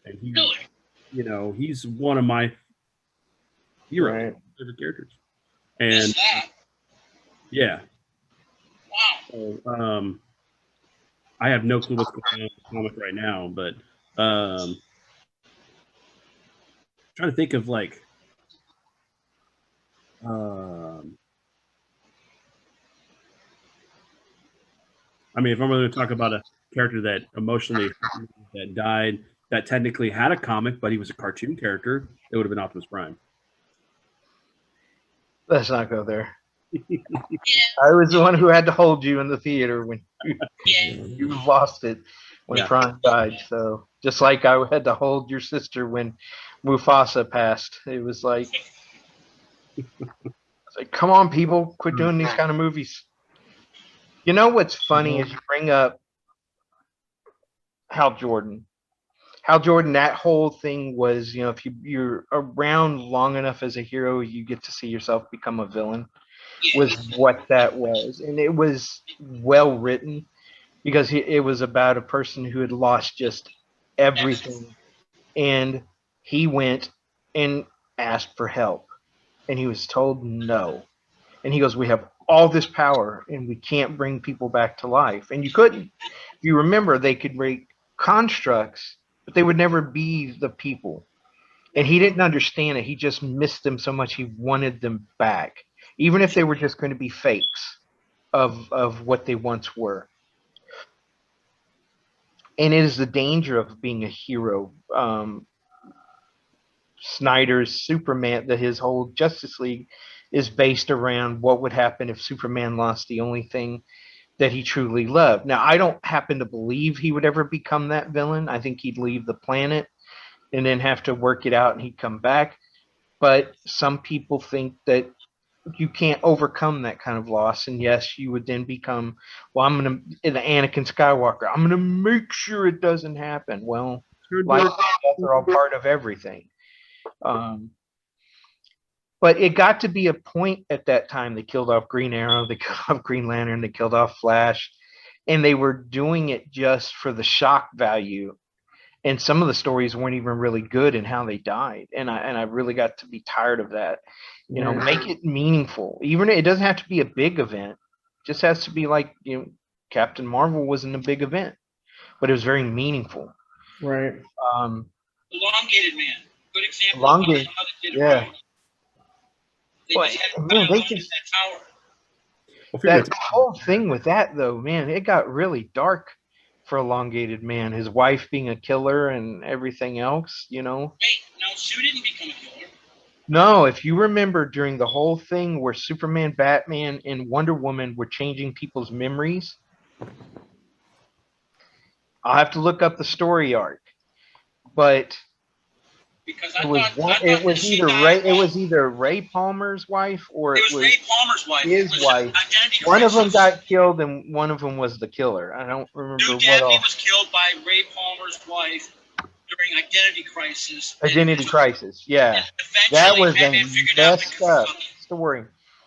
And he's one of my favorite characters. And yeah. Wow. So, I have no clue what's going on in the comic right now, but trying to think of I mean, if I'm going to talk about a character that emotionally that died, that technically had a comic, but he was a cartoon character, it would have been Optimus Prime. Let's not go there. I was the one who had to hold you in the theater when you lost it when Prime died. So just like I had to hold your sister when Mufasa passed, it was like, come on, people, quit doing these kind of movies. You know what's funny is you bring up Hal Jordan. Hal Jordan, that whole thing was, if you're around long enough as a hero, you get to see yourself become a villain, was what that was. And it was well written because it was about a person who had lost just everything. And he went and asked for help. And he was told no. And he goes, we have all this power and we can't bring people back to life. And you couldn't. If you remember, they could make constructs, but they would never be the people. And he didn't understand it. He just missed them so much. He wanted them back, even if they were just going to be fakes of what they once were. And it is the danger of being a hero. Snyder's Superman, his whole Justice League is based around what would happen if Superman lost the only thing that he truly loved. Now, I don't happen to believe he would ever become that villain. I think he'd leave the planet and then have to work it out and he'd come back. But some people think that you can't overcome that kind of loss. And yes, you would then become, the Anakin Skywalker, I'm going to make sure it doesn't happen. Well, life and death are all part of everything. But it got to be a point at that time. They killed off Green Arrow, they killed off Green Lantern, they killed off Flash, and they were doing it just for the shock value. And some of the stories weren't even really good in how they died. And I really got to be tired of that. Make it meaningful. Even it doesn't have to be a big event. Just has to be like, Captain Marvel wasn't a big event, but it was very meaningful. Right. Elongated Man. Good example. Elongated, Of how they did it yeah. right. They Well, just had to man, put it in that tower. Well, figure that whole thing with that though, man, it got really dark for Elongated Man. His wife being a killer and everything else, Wait, no, Sue didn't become a killer. No, if you remember during the whole thing where Superman, Batman, and Wonder Woman were changing people's memories, I'll have to look up the story arc, but Because it was either Ray Palmer's wife or it was Ray Palmer's wife. his It was wife. Identity One of them Crisis. got killed and one of them was the killer. I don't remember Sue what Dabney all. was killed by Ray Palmer's wife during Identity Crisis. Identity Crisis, yeah. Eventually, That was Batman a figured out messed up story.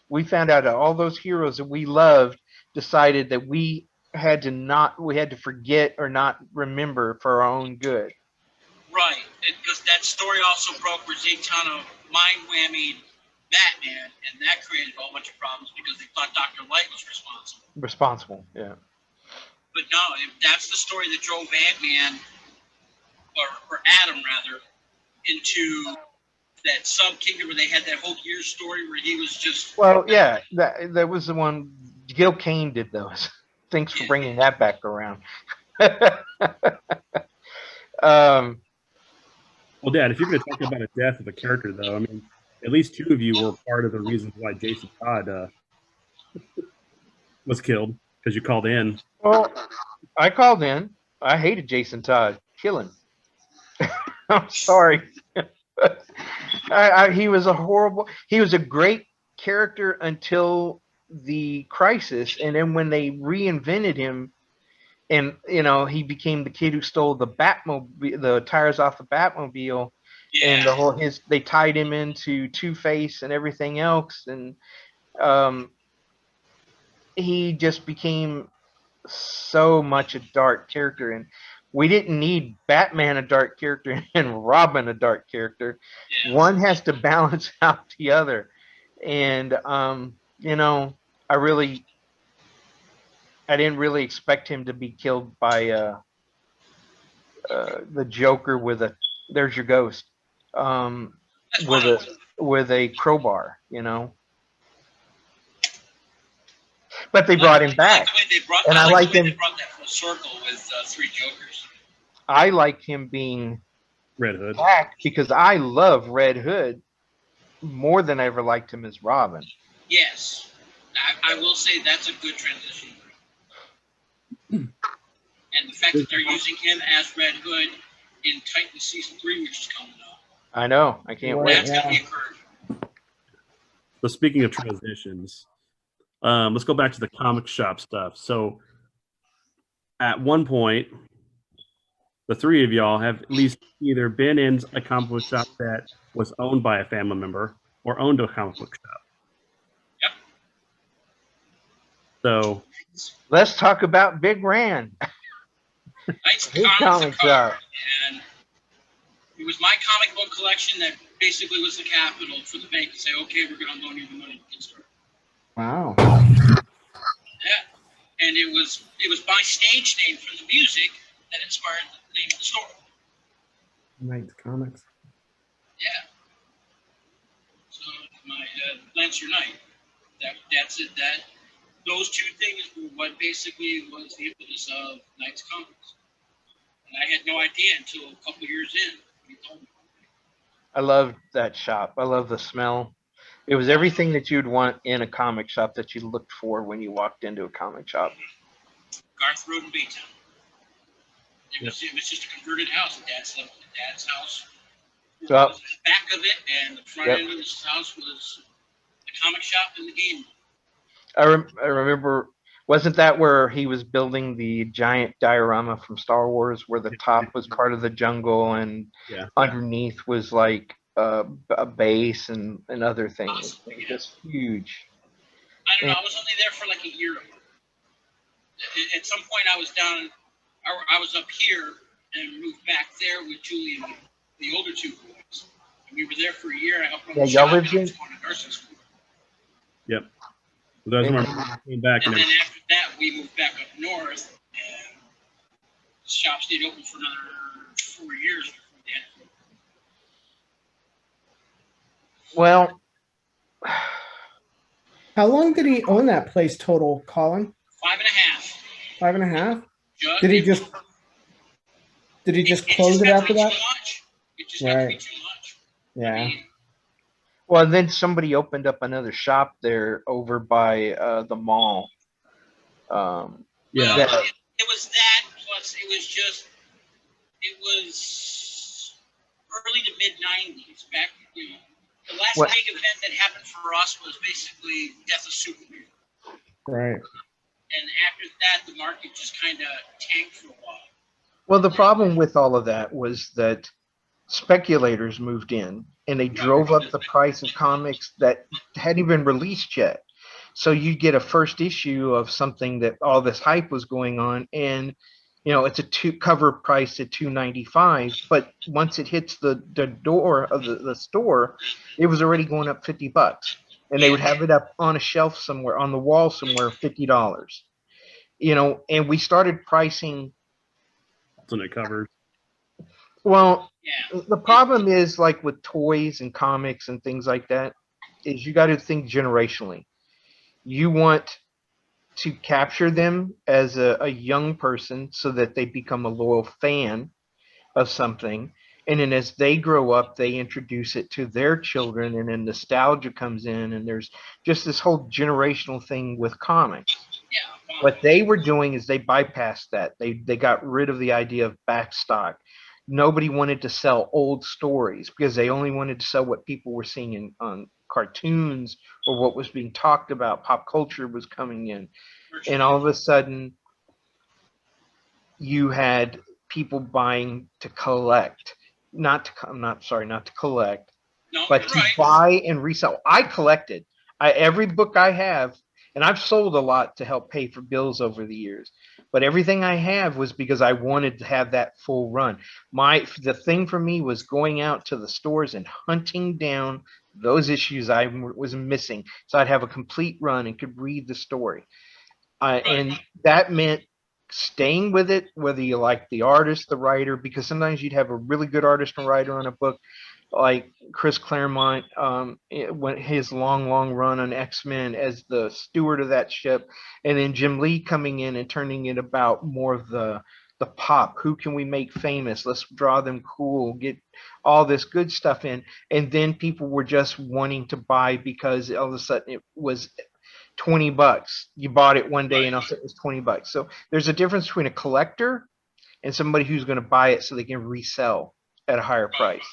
We found out that all those heroes that we loved decided that we had to forget or not remember for our own good. Right, because that story also broke where Zatanna mind whammied Batman, and that created a whole bunch of problems because they thought Dr. Light was responsible. Yeah. But no, that's the story that drove Ant-Man, or Adam rather, into that sub-kingdom where they had that whole year story where he was just... Well, yeah, that was the one. Gil Kane did those. Thanks for bringing that back around. Well, Dad, if you're going to talk about a death of a character, though, I mean, at least two of you were part of the reasons why Jason Todd was killed, because you called in. Well, I called in. I hated Jason Todd. Kill him. I'm sorry. He was a great character until the Crisis, and then when they reinvented him, and he became the kid who stole the tires off the Batmobile, and they tied him into Two-Face and everything else, and he just became so much a dark character, and we didn't need Batman a dark character and Robin a dark character. Yeah. One has to balance out the other, and I didn't really expect him to be killed by the Joker with there's your ghost, with a crowbar, But they brought him back, and I like him. They brought that full circle with three Jokers. I like him being Red Hood back because I love Red Hood more than I ever liked him as Robin. Yes, I will say that's a good transition. And the fact that they're using him as Red Hood in Titans Season 3, which is coming up. I know. I can't wait. That's going to be a curve. So speaking of transitions, let's go back to the comic shop stuff. So at one point, the three of y'all have at least either been in a comic book shop that was owned by a family member or owned a comic book shop. Yep. So let's talk about Big Ran. Nice His comic shop. And it was my comic book collection that basically was the capital for the bank to say, okay, we're going to loan you the money to get started. Wow. Yeah. And it was my stage name for the music that inspired the name of the store. Night Comics. Yeah. So my Lancer Knight. That's it. Those two things were what basically was the impetus of Knight's Comics. And I had no idea until a couple of years in. When he told me. I loved that shop. I love the smell. It was everything that you'd want in a comic shop that you looked for when you walked into a comic shop. Garth Road in Baytown. It was just a converted house. Dad's lived in Dad's house. So, Was the back of it, and the front Yep. end of this house was the comic shop and the game. I remember, wasn't that where he was building the giant diorama from Star Wars, where the top was part of the jungle and underneath was like a base and other things? Possibly, It was yeah. just huge. I don't know. I was only there for like a year. At some point, I was down. I was up here and moved back there with Julie and the older two boys. And we were there for a year. I helped run Yeah, the y'all shop, lived and I in- was going to nursing school. yep. Those And- came back And and then after that, we moved back up north, and the shop stayed open for another 4 years before they had to close. Well, How long did he own that place total, Colin? 5.5. 5.5? Ju- Did he it- just it close just it got to after be that? Too much. It just got to be Right. too much. I Yeah. mean, well, then somebody opened up another shop there over by the mall. yeah, that- it was that, plus it was early to mid 90s. Back, the last What- big event that happened for us was basically Death of Superman. Right. And after that, the market just kind of tanked for a while. Well, the problem with all of that was that speculators moved in and they drove up the price of comics that hadn't even released yet. So you get a first issue of something that all this hype was going on, and it's a cover price at $2.95, but once it hits the door of the store, it was already going up $50, and they would have it up on a shelf somewhere on the wall somewhere, $50. And we started pricing. and it covers. Well, Yeah. the problem is, like with toys and comics and things like that, is you got to think generationally. You want to capture them as a young person so that they become a loyal fan of something. And then as they grow up, they introduce it to their children, and then nostalgia comes in, and there's just this whole generational thing with comics. Yeah. What they were doing is they bypassed that. They got rid of the idea of backstock. Nobody wanted to sell old stories because they only wanted to sell what people were seeing on cartoons or what was being talked about. Pop culture was coming in. And all of a sudden, you had people buying to collect. Not to collect, No, but you're to right. buy and resell. I collected. Every book I have, and I've sold a lot to help pay for bills over the years, but everything I have was because I wanted to have that full run. The thing for me was going out to the stores and hunting down those issues I was missing, so I'd have a complete run and could read the story. And that meant staying with it, whether you like the artist, the writer, because sometimes you'd have a really good artist and writer on a book, like Chris Claremont, went his long run on X-Men as the steward of that ship, and then Jim Lee coming in and turning it about more of the pop. Who can we make famous? Let's draw them cool, get all this good stuff in, and then people were just wanting to buy because all of a sudden it was $20. You bought it one day and also it was $20. So there's a difference between a collector and somebody who's going to buy it so they can resell at a higher price.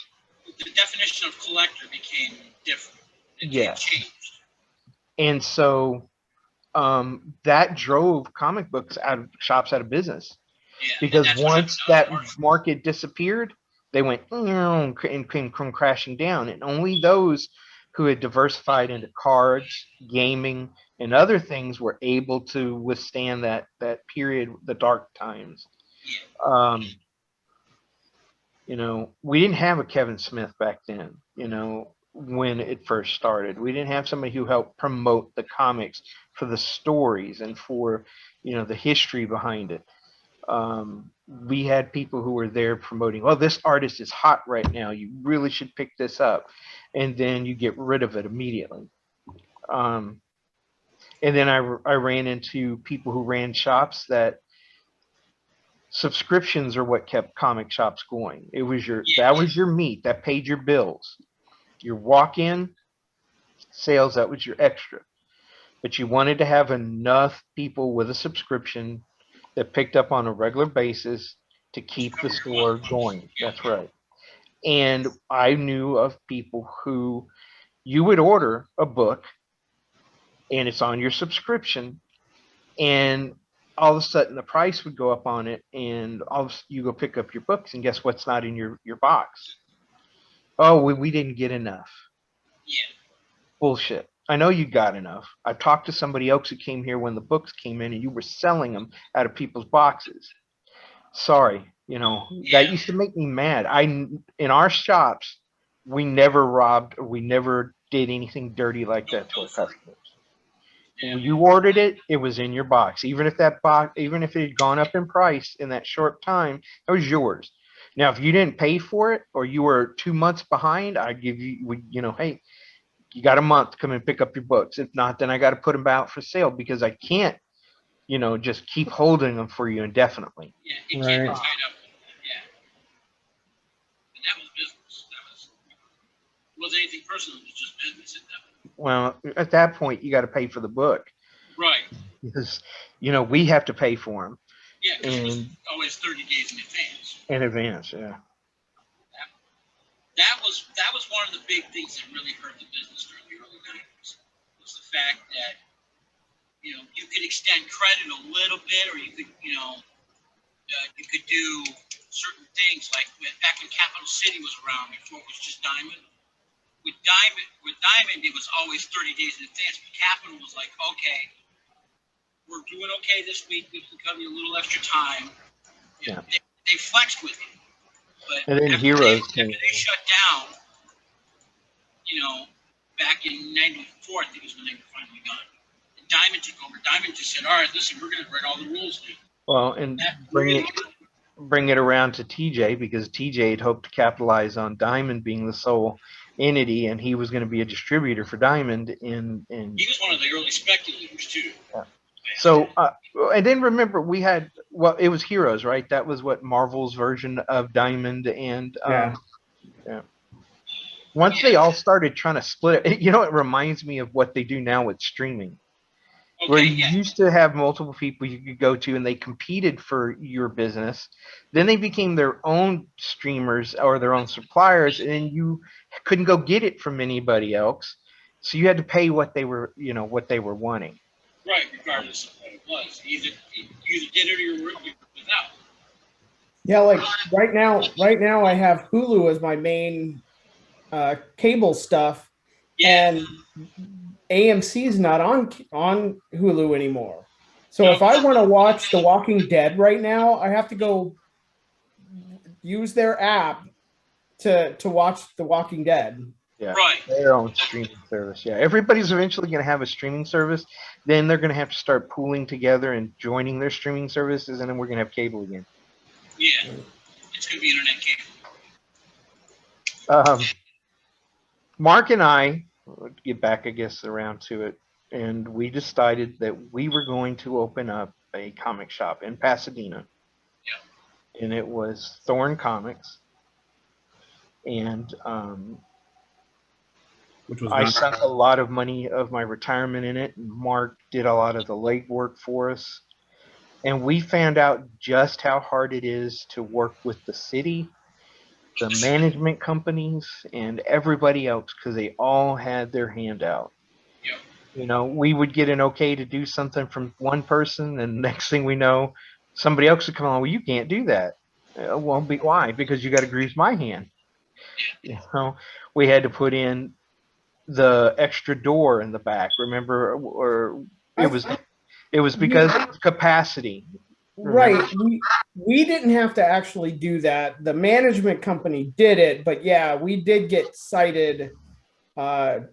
The definition of collector became different. It changed. And so that drove comic books shops out of business, Yeah. because And that's what once happened that to us. market disappeared, they went and came crashing down, and only those who had diversified into cards, gaming, and other things were able to withstand that period, the dark times. We didn't have a Kevin Smith back then, when it first started. We didn't have somebody who helped promote the comics for the stories and for, the history behind it. We had people who were there promoting, well, this artist is hot right now, you really should pick this up. And then you get rid of it immediately. And then I ran into people who ran shops that subscriptions are what kept comic shops going. It was that was your meat that paid your bills. Your walk-in sales, that was your extra. But you wanted to have enough people with a subscription that picked up on a regular basis to keep the store going. That's right. And I knew of people who you would order a book and it's on your subscription, and all of a sudden the price would go up on it, and you go pick up your books, and guess what's not in your box? Oh, we didn't get enough. Yeah. Bullshit. I know you got enough. I talked to somebody else who came here when the books came in and you were selling them out of people's boxes. Sorry, that used to make me mad. In our shops, we never robbed or we never did anything dirty like that to our customers. Yeah. When you ordered it, it was in your box. Even if that box, even if it had gone up in price in that short time, it was yours. Now, if you didn't pay for it or you were 2 months behind, I'd give you, hey, you got a month to come and pick up your books. If not, then I got to put them out for sale because I can't, just keep holding them for you indefinitely. Yeah, it can't be Right. tied up. Yeah. And that was business. It wasn't anything personal. It was just business at that point. Well, at that point, you got to pay for the book Right. because, we have to pay for them Yeah, because it was in always 30 days in advance. advance. Yeah. That was one of the big things that really hurt the business during the early 90s was the fact that you could extend credit a little bit, or you could you could do certain things like back when Capital City was around before it was just Diamond. With Diamond, it was always 30 days in advance. But Capital was like, okay, we're doing okay this week. We can give you a little extra time. Yeah. They flexed with you. But And then after Heroes after they shut down, back in '94, I think is when they were finally gone. And Diamond took over. Diamond just said, all right, listen, we're going to write all the rules now. Well, and bring it around to TJ because TJ had hoped to capitalize on Diamond being the sole entity, and he was going to be a distributor for Diamond. He was one of the early speculators too. Yeah. So, and then remember, it was Heroes, right? That was what Marvel's version of Diamond, and Yeah. once they all started trying to split it, it reminds me of what they do now with streaming. Where Okay, you yeah. used to have multiple people you could go to and they competed for your business. Then they became their own streamers or their own suppliers, and you couldn't go get it from anybody else. So you had to pay what they were wanting. Right, regardless of what it was. You either did it or you were without. Yeah, like right now I have Hulu as my main cable stuff, Yeah. and AMC's not on Hulu anymore. So if I want to watch The Walking Dead right now, I have to go use their app to watch The Walking Dead. Yeah, Right. their own streaming service. Yeah, everybody's eventually going to have a streaming service. Then they're going to have to start pooling together and joining their streaming services, and then we're going to have cable again. Yeah. It's going to be internet cable. Mark and I get back, I guess, around to it, and we decided that we were going to open up a comic shop in Pasadena. Yeah. And it was Thorn Comics. And Which was I not- sunk a lot of money of my retirement in it. Mark did a lot of the legwork for us. And we found out just how hard it is to work with the city, the management companies, and everybody else because they all had their hand out. Yep. We would get an okay to do something from one person, and next thing we know, somebody else would come on. Well, you can't do that. Well, why? Because you got to grease my hand. We had to put in the extra door in the back. Remember, or it was because of capacity. Right. We didn't have to actually do that. The management company did it, but yeah, we did get cited for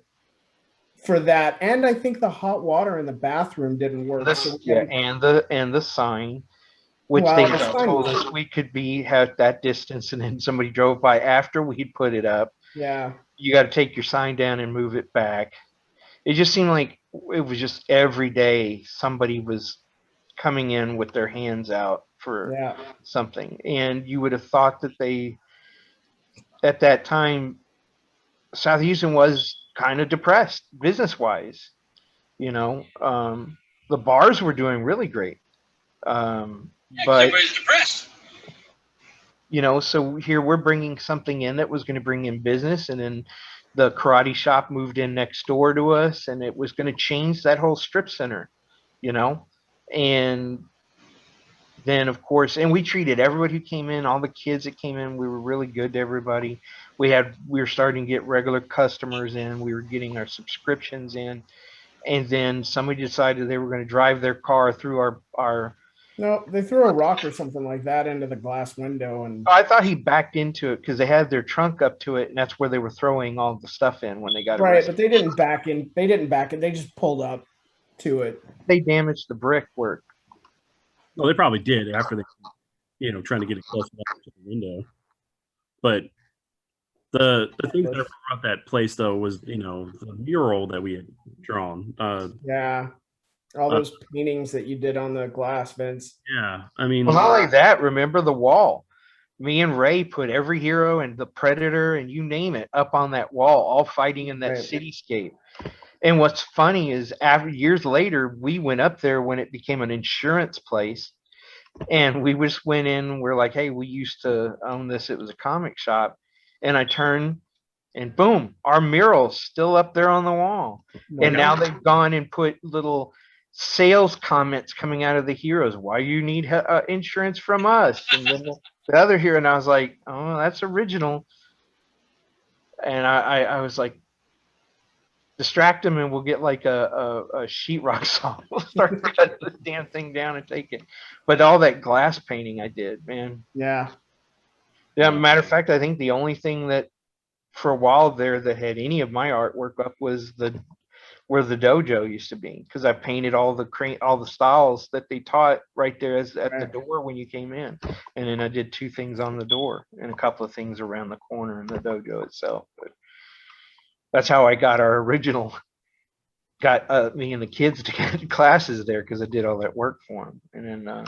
that. And I think the hot water in the bathroom didn't work. And the sign, which Well, they the sign told was- us we could be at that distance, and then somebody drove by after we'd put it up. Yeah. You got to take your sign down and move it back. It just seemed like it was just every day somebody was coming in with their hands out for Yeah. something. And you would have thought that they, at that time, South Houston was kind of depressed business wise. The bars were doing really great. Yeah, 'cause But everybody's depressed. so here we're bringing something in that was going to bring in business, and then the karate shop moved in next door to us, and it was going to change that whole strip center, and then of course, and we treated everybody who came in, all the kids that came in, we were really good to everybody. We were starting to get regular customers in, we were getting our subscriptions in, and then somebody decided they were going to drive their car through our No, they threw a rock or something like that into the glass window, and I thought he backed into it because they had their trunk up to it, and that's where they were throwing all the stuff in when they got right, arrested. but they didn't back in. They didn't back it. They just pulled up to it. They damaged the brickwork. Well, they probably did after they, trying to get it close enough to the window. But the thing that I remember about that place though was the mural that we had drawn. Yeah. All those paintings that you did on the glass, Vince. Yeah, I mean, Well, not like that. Remember the wall? Me and Ray put every hero and the Predator and you name it up on that wall, all fighting in that Right. cityscape. And what's funny is after years later, we went up there when it became an insurance place. And we just went in. We're like, hey, we used to own this. It was a comic shop. And I turned and boom, our mural's still up there on the wall. And now they've gone and put little sales comments coming out of the heroes. Why you need insurance from us? And then the other hero, and I was like, oh, that's original. And I was like, distract him and we'll get like a sheetrock saw. We'll start cutting the damn thing down and take it. But all that glass painting I did, man. Yeah. Yeah, matter of fact, I think the only thing that for a while there that had any of my artwork up was where the dojo used to be, because I painted all the styles that they taught right there at the door when you came in, and then I did 2 things on the door and a couple of things around the corner in the dojo itself. But that's how I got our original. Got me and the kids to get classes there because I did all that work for them, and then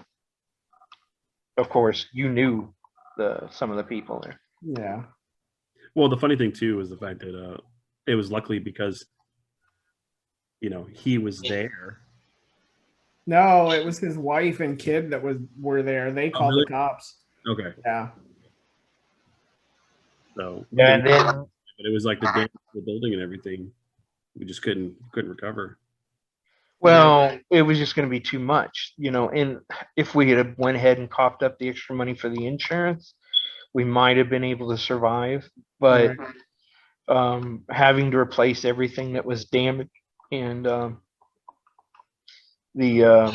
of course you knew some of the people there. Yeah. well, the funny thing too is the fact that it was luckily because he was there. No, it was his wife and kid that were there. They called really? the cops. Okay, Yeah. so Yeah, and then but it was like the damage to the building and everything. We just couldn't recover. well, it was just going to be too much, and if we had went ahead and coughed up the extra money for the insurance, we might have been able to survive. But having to replace everything that was damaged, and the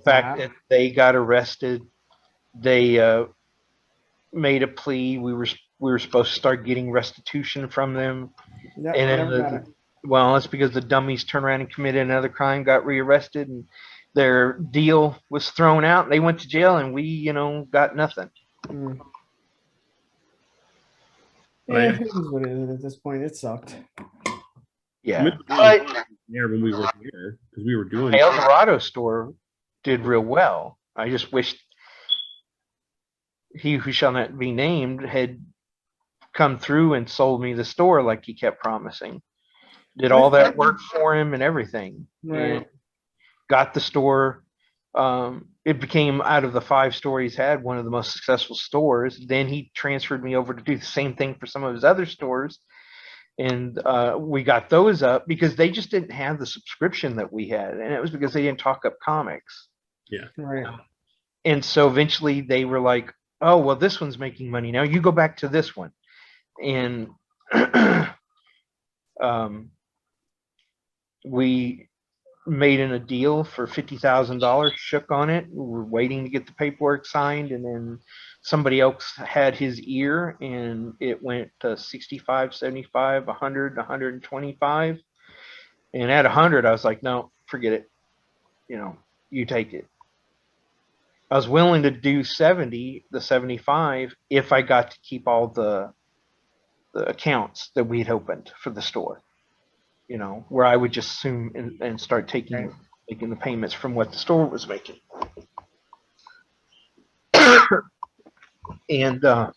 fact that they got arrested, they made a plea. We were supposed to start getting restitution from them, Yep, and never got then it. well, it's because the dummies turned around and committed another crime, got rearrested, and their deal was thrown out. They went to jail, and we, got nothing. Mm. Oh, yeah. It is what it is at this point. It sucked. Yeah, But but there when we were here because we were doing El Dorado store did real well. I just wished he who shall not be named had come through and sold me the store like he kept promising. Did all that work for him and everything. Right. And got the store. It became, out of the 5 stores he's had, one of the most successful stores. Then he transferred me over to do the same thing for some of his other stores. And we got those up because they just didn't have the subscription that we had. And it was because they didn't talk up comics. Right. And so eventually they were like, oh, well, this one's making money now. You go back to this one. And we made a deal for $50,000, shook on it. We were waiting to get the paperwork signed, and then somebody else had his ear, and it went to 65, 75, 100, 125. And at 100, I was like, no, forget it. You take it. I was willing to do 70, the 75, if I got to keep all the accounts that we'd opened for the store. Where I would just assume and start making the payments from what the store was making. And that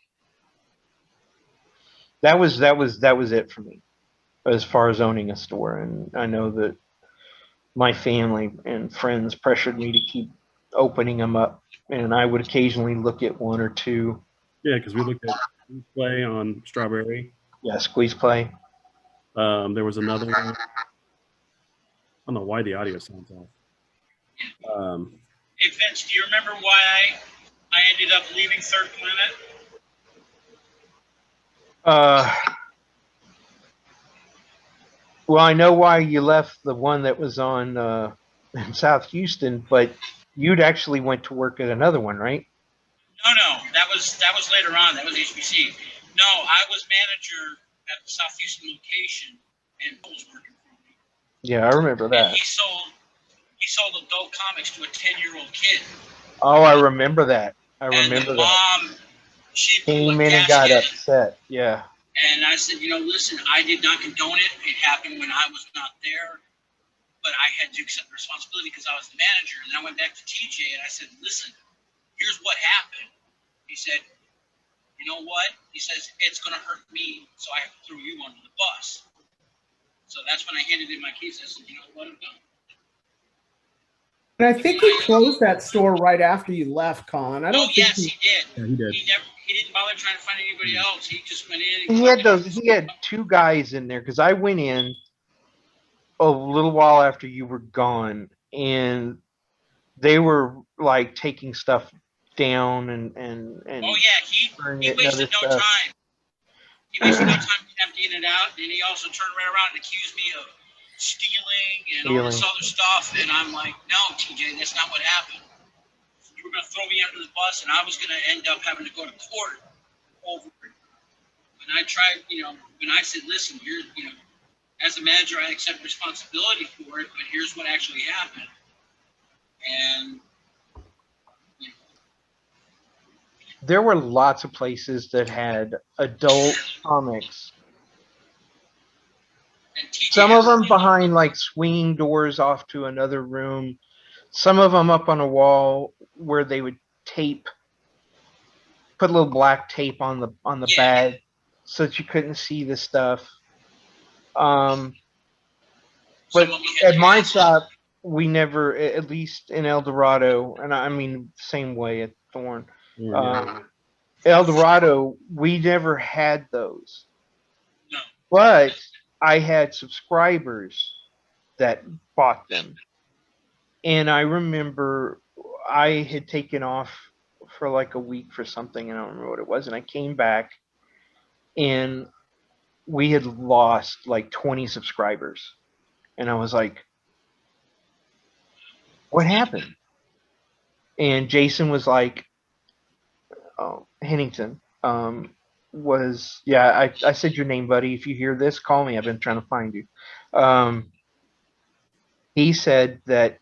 was it for me as far as owning a store. And I know that my family and friends pressured me to keep opening them up, and I would occasionally look at 1 or 2. Yeah, because we looked at play on Strawberry. Yeah, Squeeze Play. There was another one. I don't know why the audio sounds off. Hey Vince, do you remember why I ended up leaving Third Planet? Well, I know why you left the one that was on in South Houston, but you'd actually went to work at another one, right? No, that was later on. That was HBC. No, I was manager at the South Houston location, and Bill was working for me. Yeah, I remember And that. he sold we sold adult comics to a 10-year-old kid. Oh, I remember that. I And remember the that. mom, she pulled Came a in and got gasket. upset. Yeah. And I said, listen, I did not condone it. It happened when I was not there. But I had to accept responsibility because I was the manager. And I went back to TJ and I said, listen, here's what happened. He said, you know what? He says, it's going to hurt me, so I have to throw you under the bus. So that's when I handed in my keys. I said, you know what, I'm done. And I think he closed that store right after you left, Colin. I don't Oh, think yes, he did. Yeah, he did. He didn't bother trying to find anybody else. He just went in. And He had two guys in there because I went in a little while after you were gone, and they were like taking stuff down and Oh yeah, he turning it and wasted other no stuff. time. He wasted no time emptying it out, and he also turned right around and accused me of stealing and all this other stuff. And I'm like, no, TJ, that's not what happened. You were going to throw me under the bus, and I was going to end up having to go to court over it. And I tried, when I said, listen, as a manager, I accept responsibility for it, but here's what actually happened. And there were lots of places that had adult comics. Some of them behind like swinging doors off to another room. Some of them up on a wall where they would put a little black tape on the bag so that you couldn't see the stuff. But at my shop, we never, at least in El Dorado, and I mean same way at Thorn. El Dorado, we never had those. No. But I had subscribers that bought them. And I remember I had taken off for like a week for something, and I don't remember what it was, and I came back and we had lost like 20 subscribers. And I was like, what happened? And Jason was like, Hennington, I said your name, buddy. If you hear this, call me. I've been trying to find you. He said that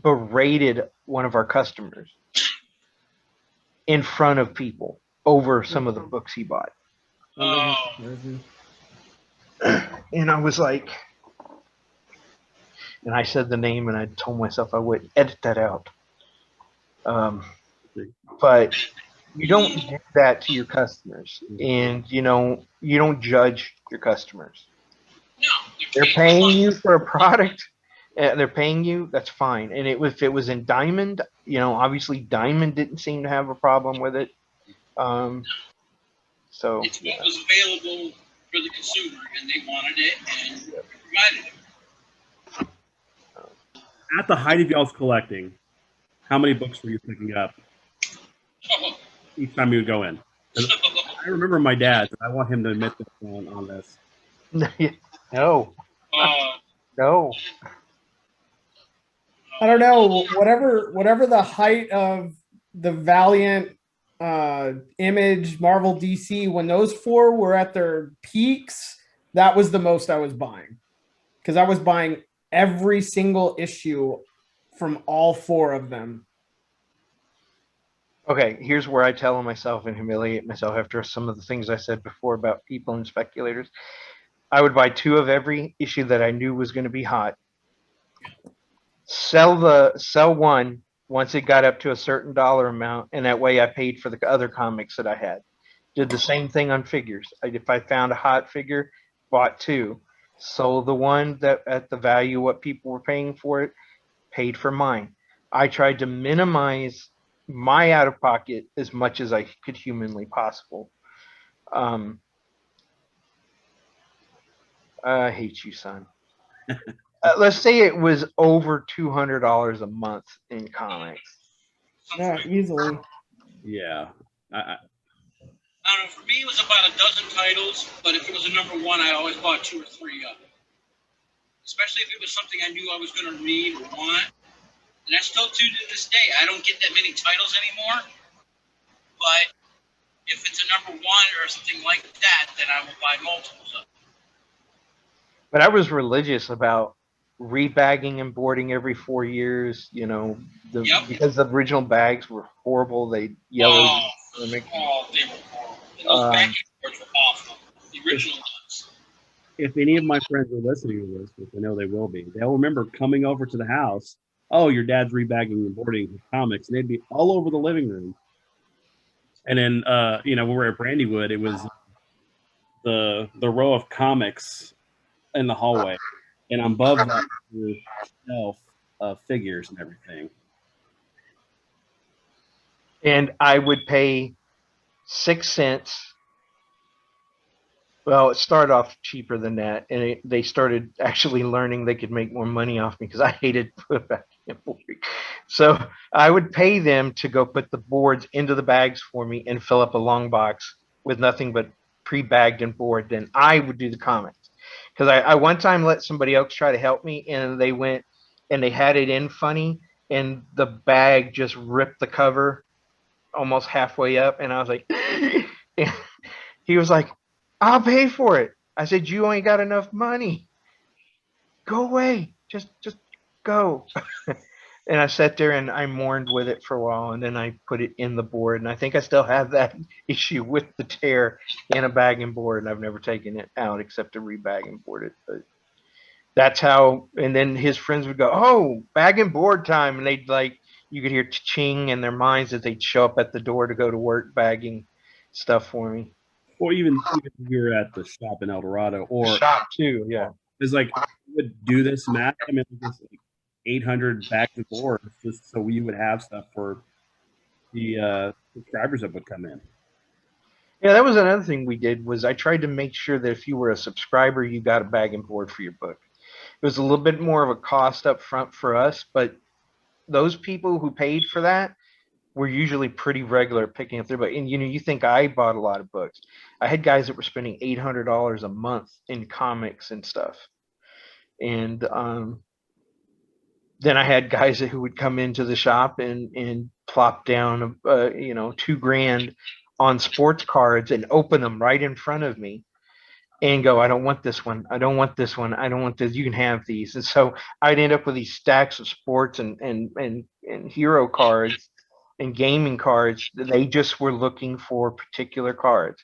berated one of our customers in front of people over some of the books he bought. Oh. And I was like, and I said the name, and I told myself I would edit that out. But you don't do that to your customers, and you don't judge your customers. No, they're paying you for a product. They're paying you. That's fine. And if it was in Diamond, obviously Diamond didn't seem to have a problem with it. So it's what was available for the consumer, and they wanted it, and we provided it. At the height of y'all's collecting, how many books were you picking up each time you would go in? I remember my dad, and I want him to admit this on this. No. No. I don't know. Whatever the height of the Valiant, Image, Marvel, DC, when those four were at their peaks, that was the most I was buying, because I was buying every single issue from all four of them. Okay, here's where I tell myself and humiliate myself after some of the things I said before about people and speculators. I would buy 2 of every issue that I knew was going to be hot. Sell one once it got up to a certain dollar amount, and that way I paid for the other comics that I had. Did the same thing on figures. If I found a hot figure, bought 2. Sold the one that at the value what people were paying for it, paid for mine. I tried to minimize my out of pocket as much as I could humanly possible. I hate you, son. Let's say it was over $200 a month in comics. Yeah, easily. Yeah. I don't know. For me, it was about a dozen titles, but if it was a number 1, I always bought 2 or 3 of them. Especially if it was something I knew I was going to read or want. And I still do to this day. I don't get that many titles anymore. But if it's a number 1 or something like that, then I will buy multiples of them. But I was religious about rebagging and boarding every 4 years. Yep. Because the original bags were horrible. They yellowed. Oh, They make- they were horrible. And those backing boards were awful. The original ones. If any of my friends are listening to this, which I know they will be, they'll remember coming over to the house. Oh, your dad's rebagging and boarding his comics, and they'd be all over the living room. And then, when we were at Brandywood, it was the row of comics in the hallway, and above that, the shelf of figures and everything. And I would pay 6 cents. Well, it started off cheaper than that, and they started actually learning they could make more money off me because I hated put back and boarding. So I would pay them to go put the boards into the bags for me and fill up a long box with nothing but pre-bagged and board. Then I would do the comics because I one time let somebody else try to help me, and they went and they had it in funny, and the bag just ripped the cover almost halfway up, and I was like, he was like, I'll pay for it. I said, you ain't got enough money. Go away. Just go. And I sat there and I mourned with it for a while, and then I put it in the board. And I think I still have that issue with the tear in a bag and board, and I've never taken it out except to rebag and board it. But that's how. And then his friends would go, "Oh, bag and board time," and they'd like, you could hear ching in their minds that they'd show up at the door to go to work bagging stuff for me. Or even if you were at the shop in El Dorado, or Shop too, yeah. it's like we would do this math. I mean, it's like 800 bags of boards just so we would have stuff for the subscribers that would come in. Yeah, that was another thing we did was I tried to make sure that if you were a subscriber, you got a bag and board for your book. It was a little bit more of a cost up front for us, but those people who paid for that were usually pretty regular at picking up their book. And you think I bought a lot of books. I had guys that were spending $800 a month in comics and stuff. And then I had guys who would come into the shop and plop down $2,000 on sports cards and open them right in front of me and go, I don't want this one. I don't want this one. I don't want this. You can have these. And so I'd end up with these stacks of sports and hero cards and gaming cards. They just were looking for particular cards.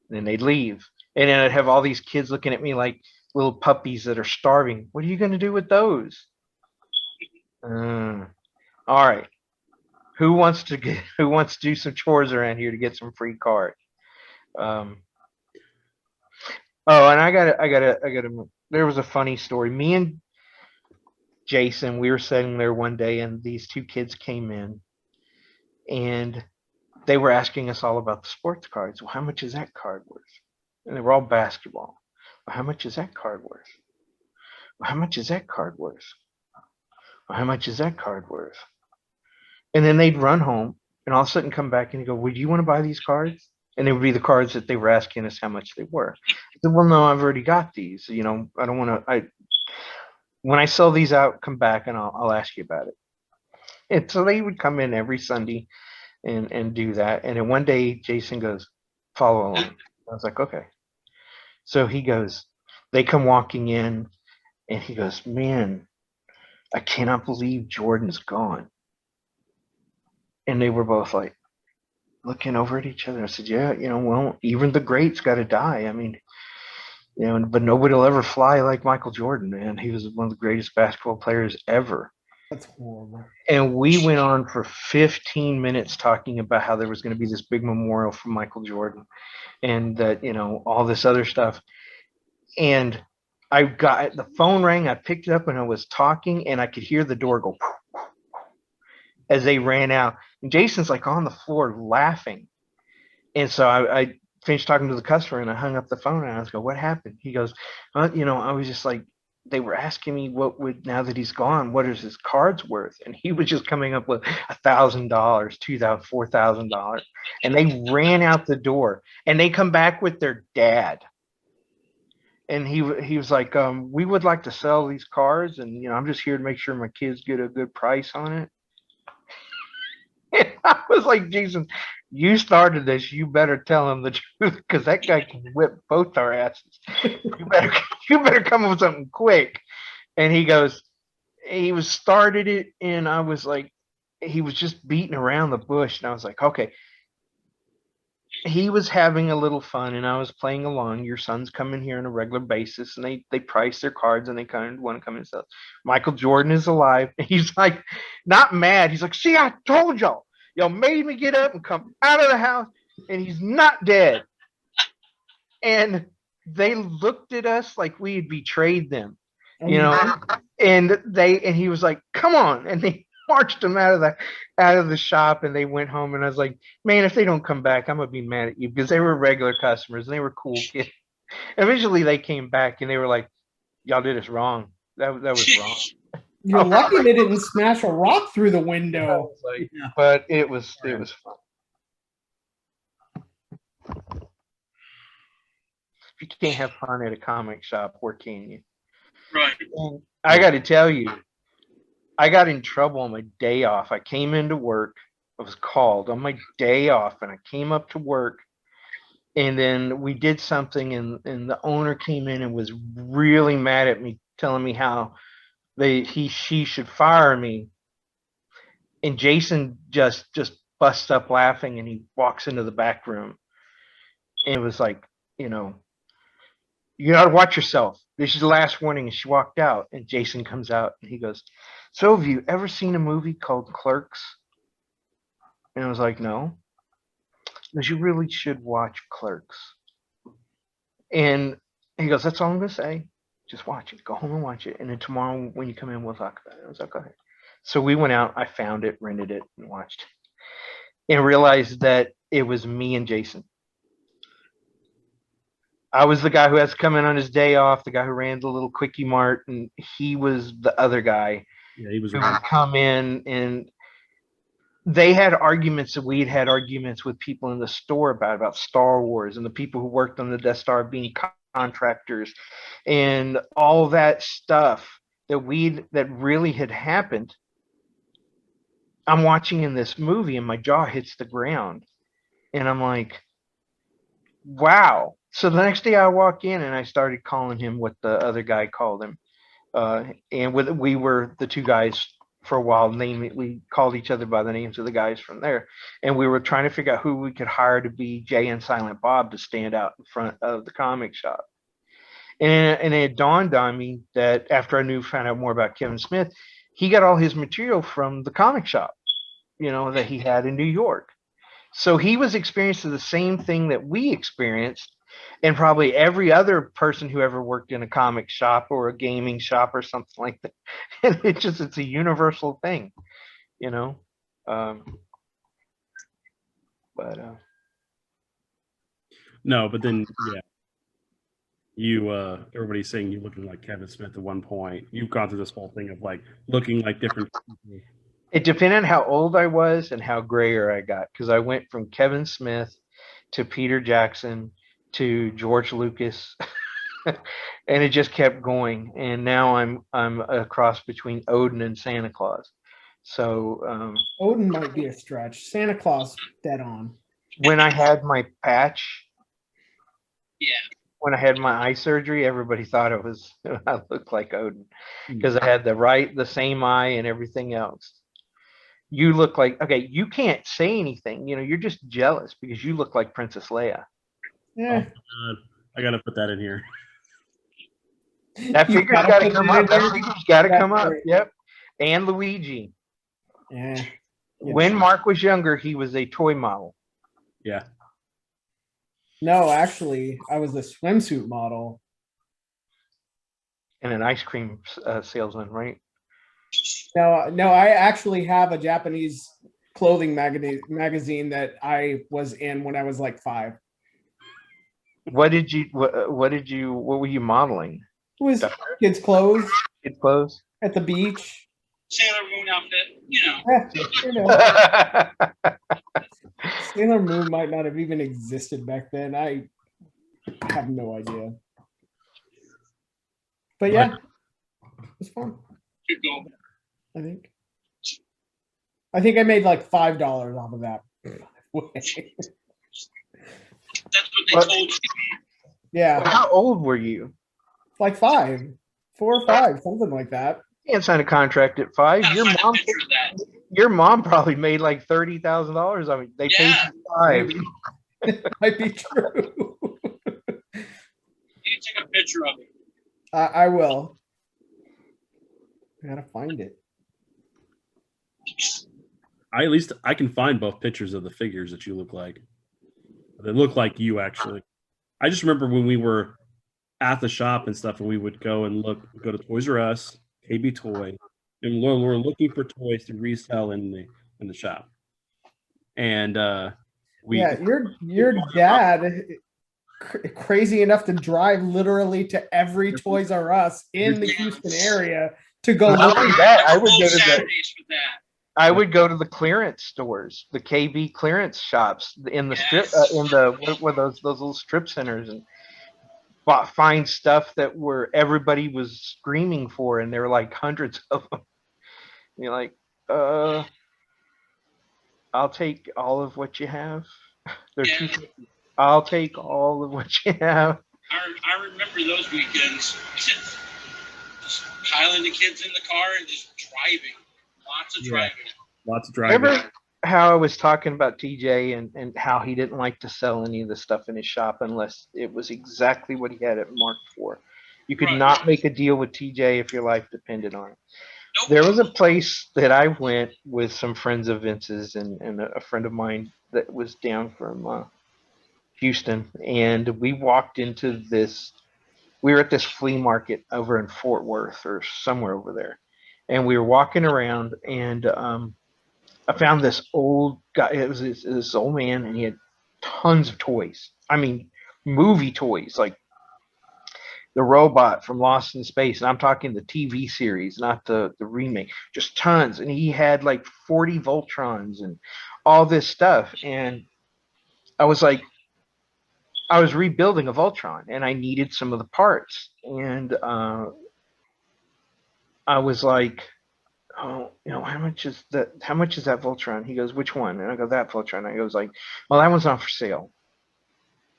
And then they'd leave. And then I'd have all these kids looking at me like little puppies that are starving. What are you going to do with those? All right. Who wants to do some chores around here to get some free cards? And I gotta, there was a funny story. Me and Jason, we were sitting there one day and these two kids came in and they were asking us all about the sports cards. Well, how much is that card worth? And they were all basketball. Well, how much is that card worth? Well, how much is that card worth? Well, how much is that card worth? And then they'd run home and all of a sudden come back and go, would you want to buy these cards? And they would be the cards that they were asking us how much they were. I said, well, no, I've already got these. I don't want to, when I sell these out, come back and I'll ask you about it. And so they would come in every Sunday and do that. And then one day Jason goes, follow along. I was like, okay. So he goes, they come walking in and he goes, man, I cannot believe Jordan's gone. And they were both like looking over at each other. I said, yeah, well, even the greats got to die. I mean, but nobody will ever fly like Michael Jordan, man. He was one of the greatest basketball players ever. That's horrible. And we went on for 15 minutes talking about how there was going to be this big memorial for Michael Jordan and that, all this other stuff. And I got the phone rang, I picked it up and I was talking and I could hear the door go as they ran out. And Jason's like on the floor laughing. And so I finished talking to the customer and I hung up the phone and I was going, what happened? He goes, I was just like, they were asking me now that he's gone, what is his cards worth? And he was just coming up with $1,000, $2,000, $4,000. And they ran out the door and they come back with their dad. And he was like, we would like to sell these cards. And, I'm just here to make sure my kids get a good price on it. And I was like, Jason, you started this. You better tell him the truth because that guy can whip both our asses. You better come up with something quick. And he was started it, and I was like, he was just beating around the bush, and I was like, okay. He was having a little fun, and I was playing along. Your sons come in here on a regular basis, and they price their cards, and they kind of want to come and stuff. Michael Jordan is alive. He's like, not mad. He's like, see, I told y'all. Y'all made me get up and come out of the house, and he's not dead. And they looked at us like we had betrayed them, you know. And he was like, come on, and they marched him out of the shop, and they went home. And I was like, man, if they don't come back, I'm gonna be mad at you, because they were regular customers and they were cool kids. Eventually they came back and they were like, y'all did us wrong. That was wrong. You're lucky they didn't smash a rock through the window. Like, but it was fun. If you can't have fun at a comic shop, where can you? Right. And I got to tell you, I got in trouble on my day off. I came into work. I was called on my day off, and I came up to work, and then we did something, and the owner came in and was really mad at me, telling me how she should fire me. And Jason just busts up laughing, and he walks into the back room, and it was like, you got to watch yourself. This is the last warning. And she walked out, and Jason comes out, and he goes, so have you ever seen a movie called Clerks? And I was like, no. Because you really should watch Clerks. And he goes, that's all I'm going to say. Just watch it. Go home and watch it. And then tomorrow when you come in, we'll talk about it. I was like, okay. So we went out. I found it, rented it, and watched it. And realized that it was me and Jason. I was the guy who has to come in on his day off, the guy who ran the little quickie mart, and he was the other guy. Yeah, he was. Who would come in, and they had arguments, and we'd had arguments with people in the store about Star Wars, and the people who worked on the Death Star being contractors, and all that stuff that really had happened. I'm watching in this movie, and my jaw hits the ground, and I'm like, wow. So the next day I walk in, and I started calling him what the other guy called him. And we were the two guys for a while. We called each other by the names of the guys from there. And we were trying to figure out who we could hire to be Jay and Silent Bob to stand out in front of the comic shop. And it dawned on me that after I found out more about Kevin Smith, he got all his material from the comic shop, that he had in New York. So he was experiencing the same thing that we experienced, and probably every other person who ever worked in a comic shop or a gaming shop or something like that. And it's a universal thing, No, but then yeah, everybody's saying you're looking like Kevin Smith at one point. You've gone through this whole thing of like looking like different people. It depended on how old I was and how grayer I got, because I went from Kevin Smith to Peter Jackson to George Lucas, and it just kept going. And now I'm a cross between Odin and Santa Claus. So Odin might be a stretch. Santa Claus, dead on. When I had my patch, Yeah. when I had my eye surgery, everybody thought I looked like Odin, because I had the same eye and everything else. You look like, okay, you can't say anything. You're just jealous because you look like Princess Leia. Yeah. Oh, I gotta put that in here. That figure's got to come up. That figure's got to come up. Yep. And Luigi. Yeah. When Mark was younger, he was a toy model. Yeah. No, actually, I was a swimsuit model. And an ice cream salesman, right? No, I actually have a Japanese clothing magazine that I was in when I was like 5. What were you modeling? It was kids' clothes. Kids' clothes? At the beach. Sailor Moon outfit, Sailor Moon might not have even existed back then. I have no idea. But yeah, it was fun. Good goal. I think I made like $5 off of that. That's what they told you. Yeah. How old were you? Like 5. 4 or 5, something like that. Can't sign a contract at 5. Gotta find a picture of that. Your mom probably made like $30,000. I mean, they paid Yeah. you 5. Might be true. You can take a picture of it. I will. I gotta find it. At least I can find both pictures of the figures that you look like. They look like you actually. I just remember when we were at the shop and stuff, and we would go and go to Toys R Us, KB Toy, and we're looking for toys to resell in the shop. And Yeah, your dad crazy enough to drive literally to every Toys R Us in the Houston area to go Not look. only that, I would Both go to the Saturdays for that. I would go to the clearance stores, the KB clearance shops in the strip, in the what were those little strip centers, and find stuff that everybody was screaming for, and there were like hundreds of them. You're like, I'll take all of what you have. They're Yeah. $250. I'll take all of what you have. I remember those weekends. Just piling the kids in the car and just driving. Lots of Yeah. driving. lots of driving. Remember how I was talking about TJ and how he didn't like to sell any of the stuff in his shop unless it was exactly what he had it marked for. You could Right. not make a deal with TJ if your life depended on it. Nope. There was a place that I went with some friends of Vince's and a friend of mine that was down from Houston, and we walked into this. We were at this flea market over in Fort Worth or somewhere over there, and we were walking around, and I found this old guy. It was this old man, and he had tons of toys. I mean, movie toys like the robot from Lost in Space, and I'm talking the TV series, not the remake. Just tons, and he had like 40 Voltrons and all this stuff. And I was like, I was rebuilding a Voltron, and I needed some of the parts, and I was like, oh, how much is that? How much is that Voltron? He goes, which one? And I go, that Voltron. I goes like, well, that one's not for sale.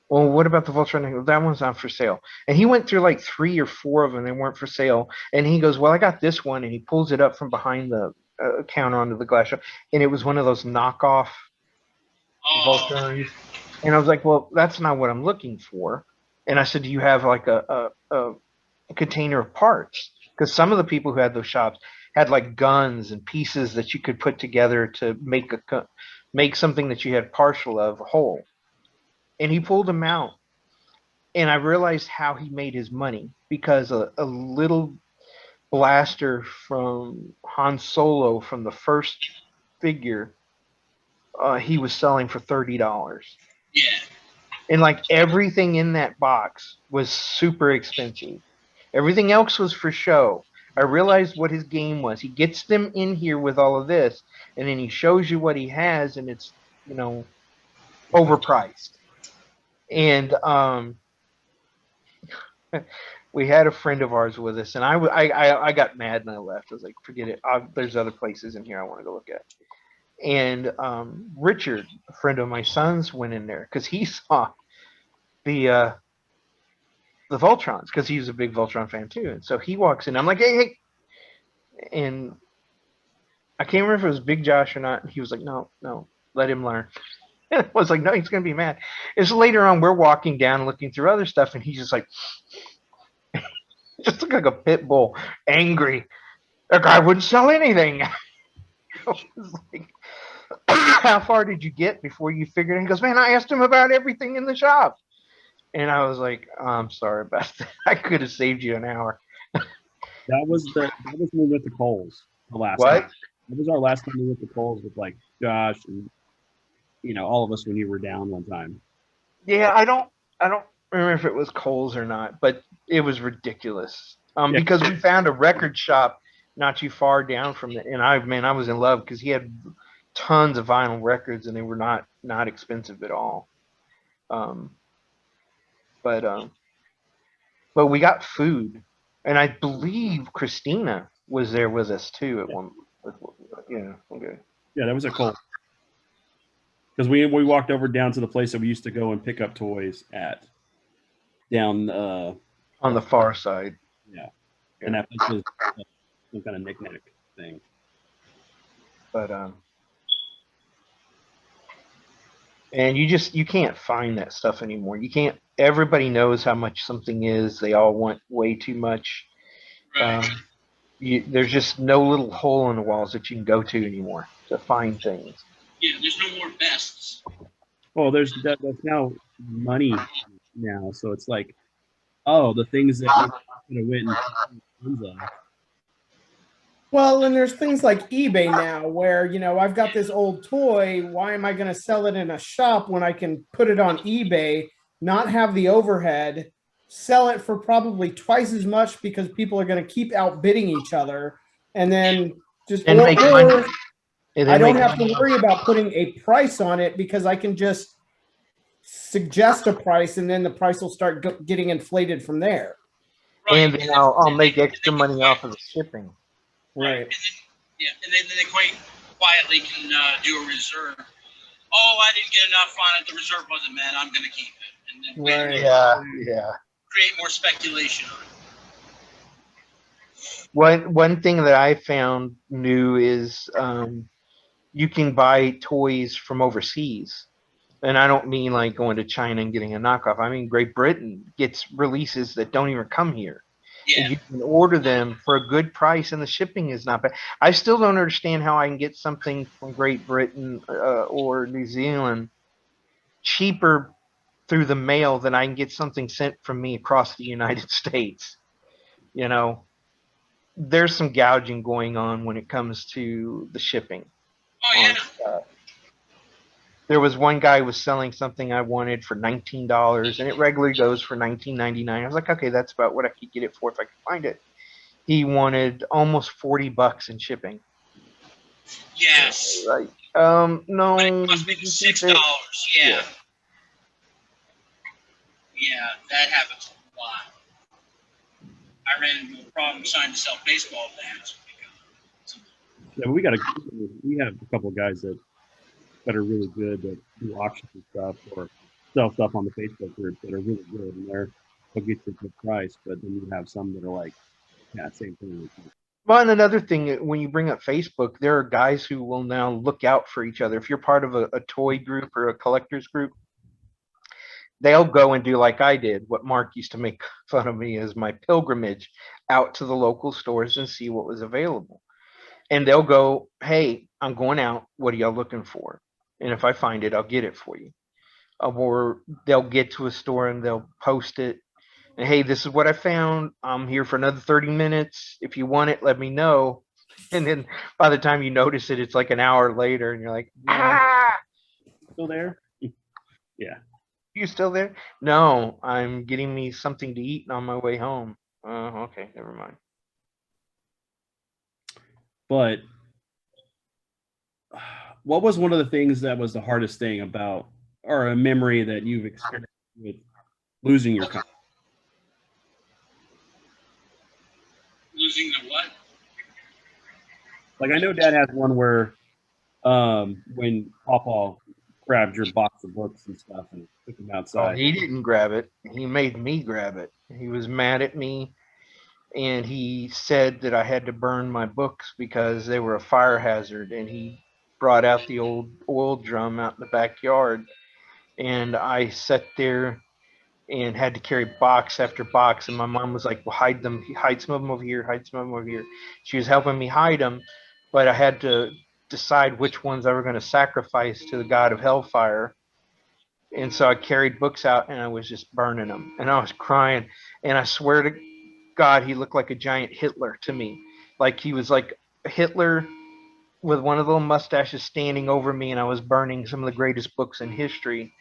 Well, what about the Voltron? I go, that one's not for sale. And he went through like 3 or 4 of them. They weren't for sale. And he goes, well, I got this one. And he pulls it up from behind the counter onto the glass shop. And it was one of those knockoff Voltrons. And I was like, well, that's not what I'm looking for. And I said, do you have like a container of parts? Because some of the people who had those shops had like guns and pieces that you could put together to make something that you had partial of whole. And he pulled them out, and I realized how he made his money, because a little blaster from Han Solo from the first figure, he was selling for $30. Yeah. And like everything in that box was super expensive. Everything else was for show. I realized what his game was. He gets them in here with all of this, and then he shows you what he has, and it's, overpriced. And we had a friend of ours with us, and I got mad and I left. I was like, forget it. There's other places in here I want to go look at. And Richard, a friend of my son's, went in there because he saw the Voltrons, because he was a big Voltron fan too. And so he walks in. I'm like, hey. And I can't remember if it was Big Josh or not. And he was like, no, let him learn. And I was like, no, he's going to be mad. It's later on, we're walking down looking through other stuff, and he's just like, just looked like a pit bull, angry. That guy wouldn't sell anything. I was like, how far did you get before you figured it? He goes, man, I asked him about everything in the shop. And I was like, I'm sorry about that. I could have saved you an hour. That was when we went to Kohl's the last What? time. That was our last time we went to Kohl's with like Josh and all of us when you were down one time. Yeah, I don't remember if it was Kohl's or not, but it was ridiculous. Yeah. Because we found a record shop not too far down from it, and I was in love because he had tons of vinyl records, and they were not expensive at all. But we got food, and I believe Christina was there with us too at one. Yeah, okay. Yeah, that was at Kohl's. Because we walked over down to the place that we used to go and pick up toys at down On the far side. Yeah. And that place was some kind of knick-knack thing. But and you can't find that stuff anymore. You can't. Everybody knows how much something is. They all want way too much. Right. There's just no little hole in the walls that you can go to anymore to find things. Yeah, there's no more bests. Well, that's now money now, so it's like, oh, the things that you could have went and tons of. Well, and there's things like eBay now where, I've got this old toy. Why am I going to sell it in a shop when I can put it on eBay, not have the overhead, sell it for probably twice as much because people are going to keep outbidding each other, and then just And make money. or And I then don't make have money. to worry about putting a price on it because I can just suggest a price and then the price will start getting inflated from there. Right. And then I'll make extra money off of the shipping. Right. And then, yeah, and then they quite quietly can do a reserve. Oh, I didn't get enough on it. The reserve wasn't met. I'm going to keep it. And then Right. Yeah. create more speculation on it. One thing that I found new is you can buy toys from overseas. And I don't mean like going to China and getting a knockoff. I mean Great Britain gets releases that don't even come here. Yeah. And you can order them for a good price, and the shipping is not bad. I still don't understand how I can get something from Great Britain or New Zealand cheaper through the mail than I can get something sent from me across the United States. There's some gouging going on when it comes to the shipping. Oh, yeah. There was one guy who was selling something I wanted for $19, and it regularly goes for $19.99. I was like, okay, that's about what I could get it for if I could find it. He wanted almost $40 in shipping. Yes. Like, no, But it must be you can $6. keep it. Yeah. Yeah. Yeah, that happens a lot. I ran into a problem trying to sell baseball bats. Yeah, but we have a couple of guys that are really good that do auctions and stuff or sell stuff on the Facebook group that are really good, and they'll get you a good price. But then you have some that are like, yeah, same thing. Well, and another thing, when you bring up Facebook, there are guys who will now look out for each other. If you're part of a toy group or a collector's group, they'll go and do like I did, what Mark used to make fun of me as my pilgrimage out to the local stores and see what was available. And they'll go, hey, I'm going out. What are y'all looking for? And if I find it, I'll get it for you. Or they'll get to a store and they'll post it. And hey, this is what I found. I'm here for another 30 minutes. If you want it, let me know. And then by the time you notice it, it's like an hour later and you're like, Still there? Yeah. you still there? No, I'm getting me something to eat on my way home. Okay, never mind. But what was one of the things that was the hardest thing about, or a memory that you've experienced with losing your comic? Losing the what? Like, I know Dad has one where when Pawpaw grabbed your box of books and stuff and took them Oh, outside. he didn't grab it. He made me grab it. He was mad at me, and he said that I had to burn my books because they were a fire hazard. And he brought out the old oil drum out in the backyard, and I sat there and had to carry box after box. And my mom was like, well, hide some of them over here, hide some of them over here. She was helping me hide them, but I had to decide which ones I were going to sacrifice to the god of hellfire. And so I carried books out and I was just burning them, and I was crying. And I swear to God, he looked like a giant Hitler to me. Like he was like Hitler with one of the little mustaches standing over me, and I was burning some of the greatest books in history.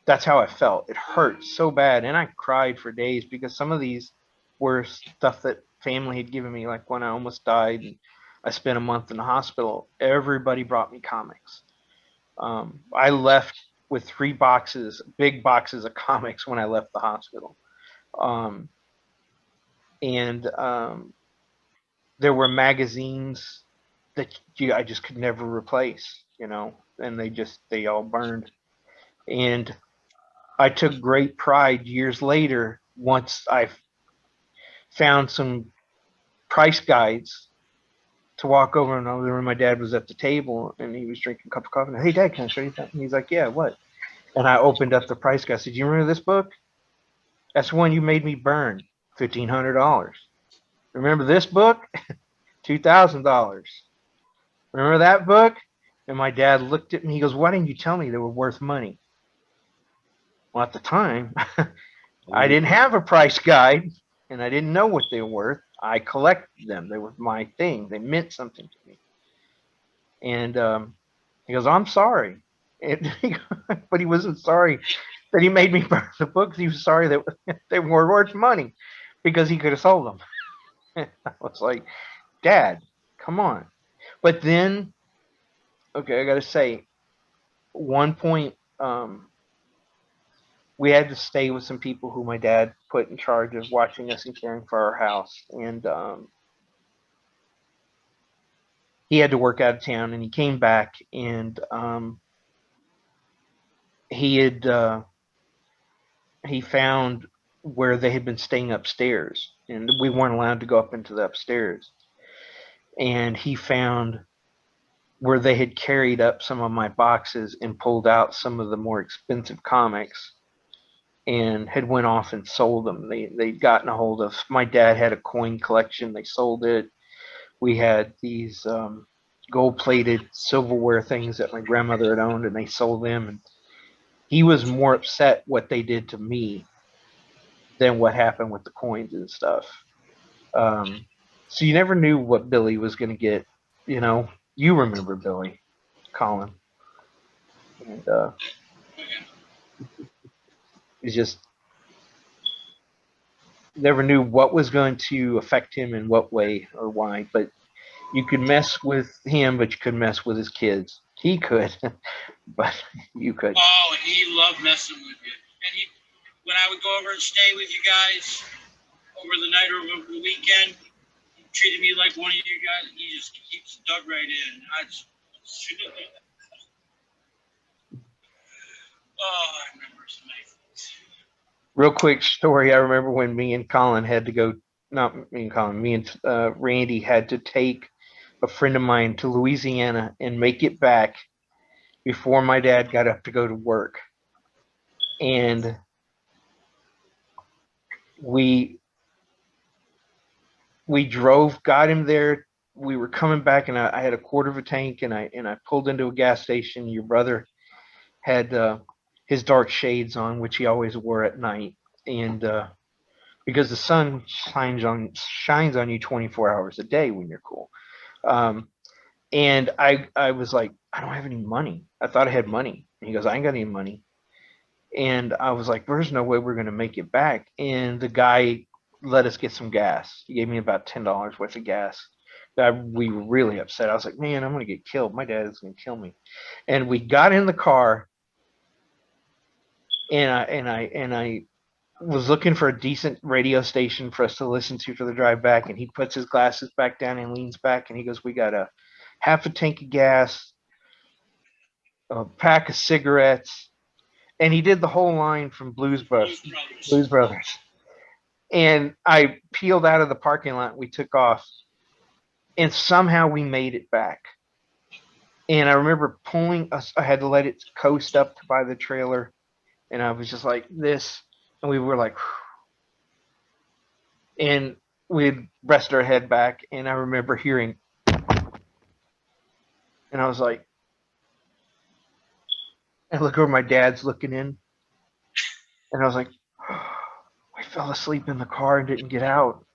That's how I felt. It hurt so bad, and I cried for days because some of these were stuff that family had given me. Like when I almost died and I spent a month in the hospital, everybody brought me comics. I left with 3 boxes, big boxes of comics when I left the hospital. And there were magazines that I just could never replace, and they all burned. And I took great pride years later, once I found some price guides to walk over, and I was remember my dad was at the table and he was drinking a cup of coffee. And, hey, Dad, can I show you something? He's like, yeah, what? And I opened up the price guide. I said, do you remember this book? That's the one you made me burn, $1,500. Remember this book? $2,000. Remember that book? And my dad looked at me. He goes, why didn't you tell me they were worth money? Well, at the time, I didn't have a price guide and I didn't know what they were worth. I collected them. They were my thing. They meant something to me. And he goes, I'm sorry. But he wasn't sorry that he made me burn the books. He was sorry that they were worth money because he could have sold them. I was like, Dad, come on. But then, okay, I got to say, one point, we had to stay with some people who my dad put in charge of watching us and caring for our house. And he had to work out of town, and he came back, and he found where they had been staying upstairs, and we weren't allowed to go up into the upstairs. And he found where they had carried up some of my boxes and pulled out some of the more expensive comics and had went off and sold them. They'd gotten a hold of, my dad had a coin collection. They sold it. We had these gold-plated silverware things that my grandmother had owned, and they sold them. And he was more upset what they did to me than what happened with the coins and stuff. So you never knew what Billy was going to get. You know, you remember Billy, Colin. And it's just never knew what was going to affect him in what way or why. But you could mess with him, but you couldn't mess with his kids. He could, but you could. Oh, he loved messing with you. And when I would go over and stay with you guys over the night or over the weekend, he treated me like one of you guys. He just keeps dug right in. Oh, I remember so many things. Real quick story. I remember when me and Colin had to go, not me and Colin, me and Randy had to take a friend of mine to Louisiana and make it back before my dad got up to go to work. And we drove, got him there. We were coming back, and I had a quarter of a tank, and I pulled into a gas station. Your brother had his dark shades on, which he always wore at night, and because the sun shines on you 24 hours a day when you're cool. And I was like, I don't have any money. I thought I had money. And he goes, I ain't got any money. And I was like, there's no way we're going to make it back. And the guy let us get some gas. He gave me about $10 worth of gas. We were really upset. I was like, man, I'm going to get killed. My dad is going to kill me. And we got in the car, and I was looking for a decent radio station for us to listen to for the drive back. And he puts his glasses back down and leans back, and he goes, we got a half a tank of gas, a pack of cigarettes. And he did the whole line from Blues Brothers. And I peeled out of the parking lot. We took off, and somehow we made it back. And I remember pulling us. I had to let it coast up by the trailer, and I was just like this, and we were like, whew. And we'd rest our head back, and I remember hearing, and I was like, I look over, my dad's looking in, and I was like, oh, I fell asleep in the car and didn't get out.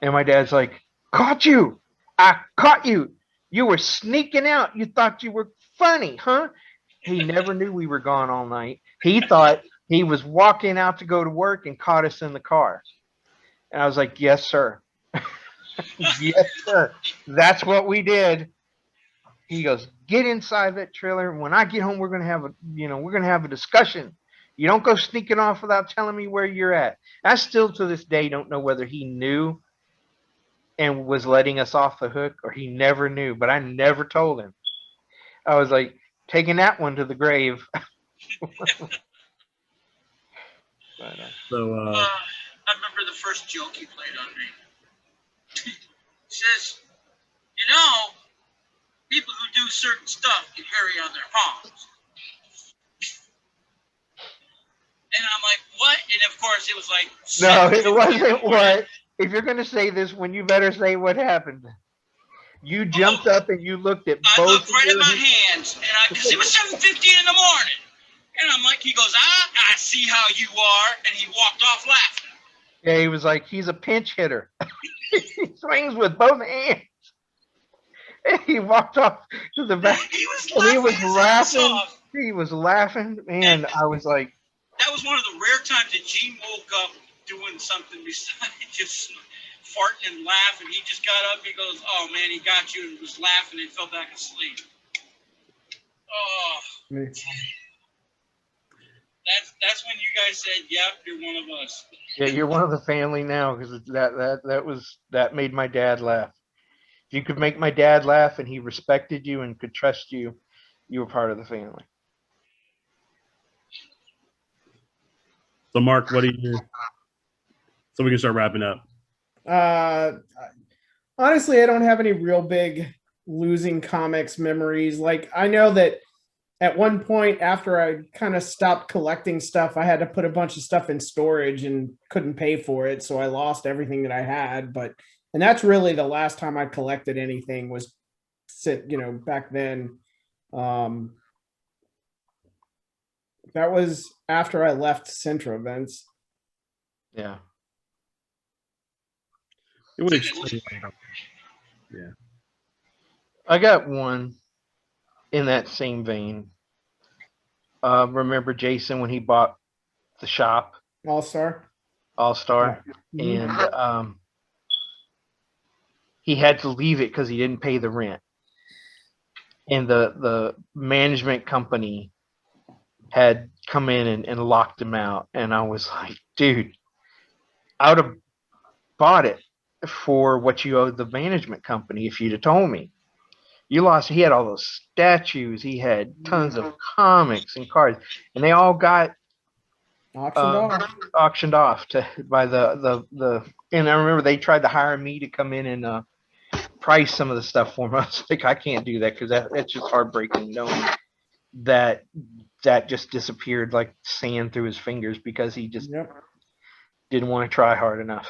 And my dad's like, caught you. I caught you. You were sneaking out. You thought you were funny, huh? He never knew we were gone all night. He thought he was walking out to go to work and caught us in the car. And I was like, yes, sir. Yes, sir. That's what we did. He goes, get inside that trailer. When I get home, we're going to have a discussion. You don't go sneaking off without telling me where you're at. I still to this day don't know whether he knew and was letting us off the hook, or he never knew, but I never told him. I was like, taking that one to the grave. So I remember the first joke he played on me. says, you know, people who do certain stuff get hairy on their palms. And I'm like, what? And of course, it was like, No, it wasn't what. If you're going to say this one, you better say what happened. You jumped up and you looked at I both. looked right at my hands, and because it was 7:50 in the morning, and I'm like, he goes, I see how you are, and he walked off laughing. Yeah, he was like, he's a pinch hitter. He swings with both hands. And he walked off to the back. He was And he was his ass laughing. off. He was laughing, and I was like, That was one of the rare times that Gene woke up doing something besides just farting and laughing. He just got up. He goes, "Oh man, he got you," and was laughing and fell back asleep. Oh, that's when you guys said, "Yep, you're one of us." yeah, you're one of the family now, because that made my dad laugh. If you could make my dad laugh and he respected you and could trust you, you were part of the family. So, Mark, what do you? So we can start wrapping up. Honestly, I don't have any real big losing comics memories. Like, I know that at one point after I kind of stopped collecting stuff, I had to put a bunch of stuff in storage and couldn't pay for it. So I lost everything that I had. And that's really the last time I collected anything was back then. That was after I left Centro Events. Yeah. It would explain. Yeah. I got one in that same vein. Remember Jason when he bought the shop, All-Star? All-Star, Yeah. and he had to leave it because he didn't pay the rent. And the management company had come in and locked him out. And I was like, dude, I would have bought it for what you owed the management company if you'd have told me. You lost. He had all those statues. He had tons of comics and cards, and they all got auctioned off by the. And I remember they tried to hire me to come in and price some of the stuff for me. I was like, I can't do that because that's just heartbreaking knowing that just disappeared like sand through his fingers because he just didn't want to try hard enough.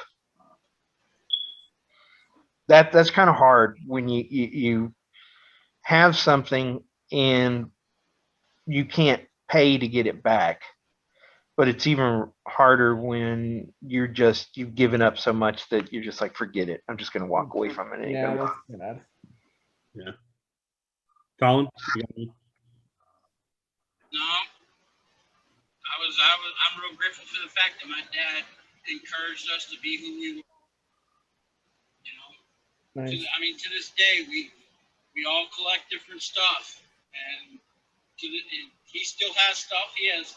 That's kind of hard when you have something and you can't pay to get it back. But it's even harder when you've given up so much that you're just like, forget it. I'm just going to walk away from it. Yeah, that's bad. Yeah. Colin? No, I'm real grateful for the fact that my dad encouraged us to be who we were. You know, Nice. to this day, we all collect different stuff, and he still has stuff. He has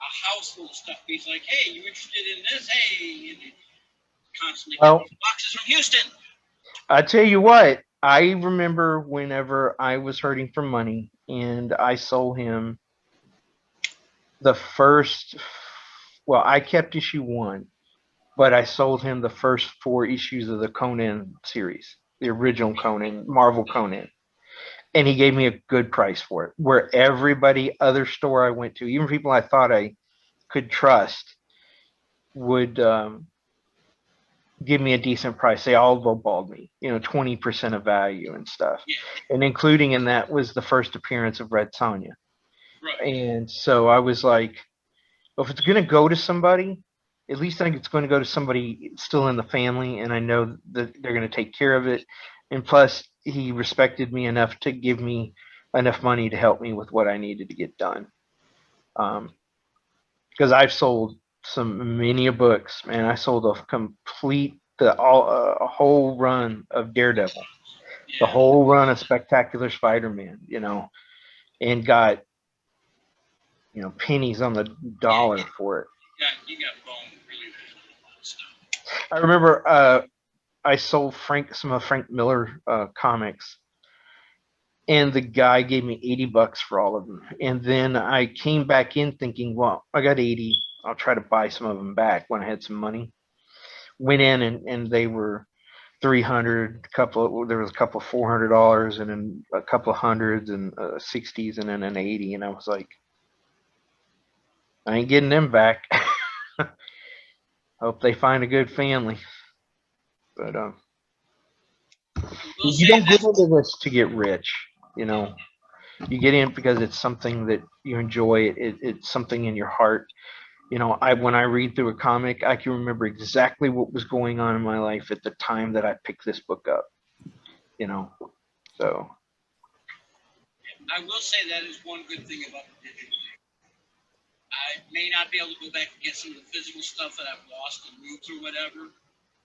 a house full of stuff. He's like, "Hey, you interested in this? Hey," and he constantly getting boxes from Houston. I tell you what, I remember whenever I was hurting for money, and I sold him the first. Well, I kept issue 1, but I sold him the first 4 issues of the Conan series, the original Conan, Marvel Conan. And he gave me a good price for it. Where everybody, other store I went to, even people I thought I could trust, would give me a decent price. They all lowballed me, 20% of value and stuff. Yeah. And including in that was the first appearance of Red Sonja. Right. And so I was like, well, if it's going to go to somebody, at least I think it's going to go to somebody still in the family, and I know that they're going to take care of it. And plus, he respected me enough to give me enough money to help me with what I needed to get done. Because I've sold many books, man. I sold a whole run of Daredevil, the whole run of Spectacular Spider-Man, and got pennies on the dollar for it. You got boned really bad stuff. I remember I sold some of Frank Miller comics, and the guy gave me $80 for all of them. And then I came back in thinking, well, I got 80. I'll try to buy some of them back when I had some money. Went in and they were 300, there was a couple $400 and then a couple of hundreds and 60s and then an 80. And I was like, I ain't getting them back. Hope they find a good family. But I will you say don't that get into this to get rich, you know. You get in because it's something that you enjoy. It's something in your heart. You know, when I read through a comic, I can remember exactly what was going on in my life at the time that I picked this book up. You know, so I will say that is one good thing about the digital. I may not be able to go back and get some of the physical stuff that I've lost and moved or whatever,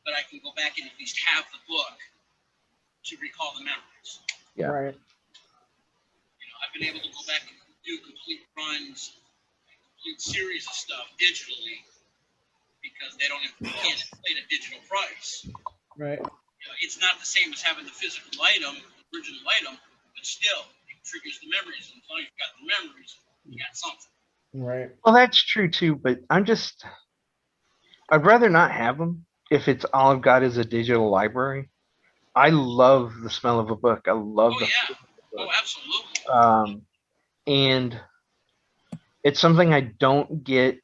but I can go back and at least have the book to recall the memories. Yeah. Right. You know, I've been able to go back and do complete runs, complete series of stuff digitally because they can't inflate a digital price. Right. You know, it's not the same as having the physical item, the original item, but still, it triggers the memories. And as long as you've got the memories, you got something. Right. well, that's true too. But I'd rather not have them if it's all I've got is a digital library. I love the smell of a book. I love Oh, the yeah. Oh, absolutely. and it's something I don't get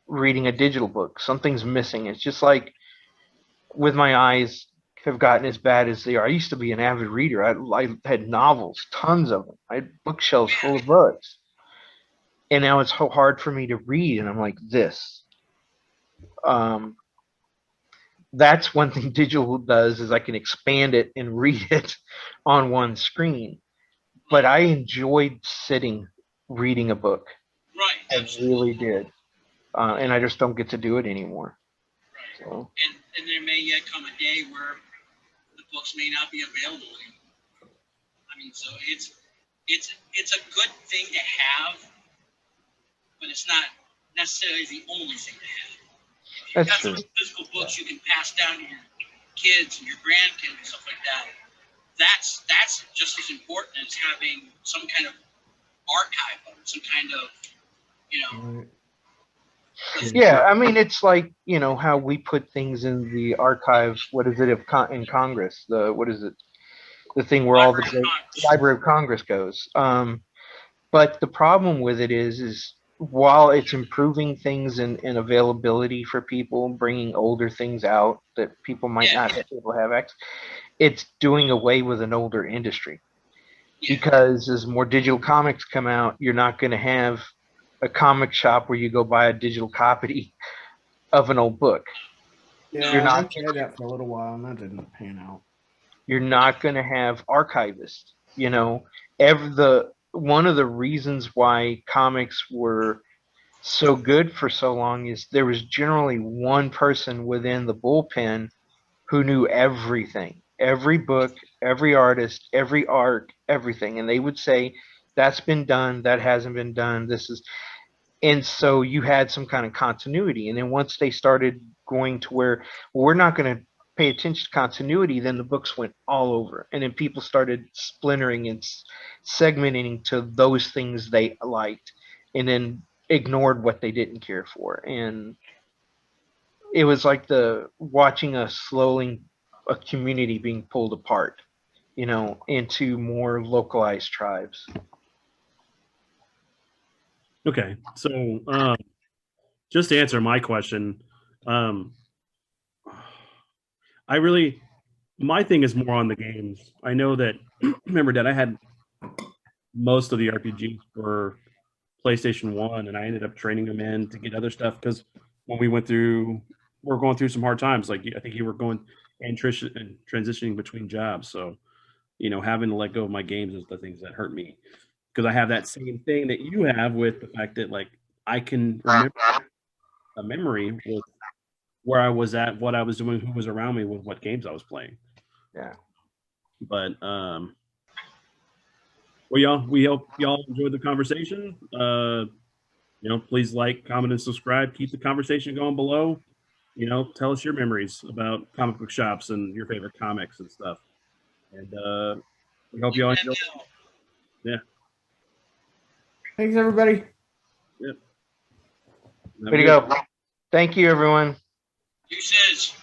reading a digital book. Something's missing. It's just like with my eyes have gotten as bad as they are. I used to be an avid reader. I had novels, tons of them. I had bookshelves full of books. And now it's so hard for me to read. And I'm like, this. That's one thing digital does is I can expand it and read it on one screen. But I enjoyed sitting reading a book. Right. I Absolutely. really did. And I just don't get to do it anymore. Right. So, And there may yet come a day where the books may not be available anymore. I mean, so it's a good thing to have, but it's not necessarily the only thing to have. If you've That's got true. some physical books you can pass down to your kids and your grandkids and stuff like that, that's just as important as having some kind of archive of it, some kind of, you know. Right. Yeah, I mean, it's like, you know, how we put things in the archive. What is it in Congress? What is it? The thing where all the Library of Congress. Library of Congress goes. But the problem with it is while it's improving things in availability for people, bringing older things out that people might not be able to have access, it's doing away with an older industry. Yeah. Because as more digital comics come out, you're not going to have a comic shop where you go buy a digital copy of an old book. Yeah, You're not- I tried that for a little while and that didn't pan out. You're not going to have archivists. You know, one of the reasons why comics were so good for so long is there was generally one person within the bullpen who knew everything, every book, every artist, every arc, everything. And they would say, that's been done, that hasn't been done, this is. And so you had some kind of continuity. And then once they started going to where, well, we're not going to pay attention to continuity, then the books went all over. And then people started splintering and segmenting to those things they liked and then ignored what they didn't care for. And it was like watching a community being pulled apart, you know, into more localized tribes. Okay, so just to answer my question, my thing is more on the games. I know that, remember that I had most of the RPGs for PlayStation 1, and I ended up trading them in to get other stuff because when we were going through some hard times. Like I think you were going and transitioning between jobs, so you know, having to let go of my games is the things that hurt me because I have that same thing that you have with the fact that like I can remember a memory with where I was at, what I was doing, who was around me, with what games I was playing. Yeah. But well, we hope y'all enjoyed the conversation. You know, please like, comment, and subscribe. Keep the conversation going below. You know, tell us your memories about comic book shops and your favorite comics and stuff. And we hope y'all enjoy. Yeah. Thanks, everybody. Yep. Way to go. Thank you, everyone. Deuces.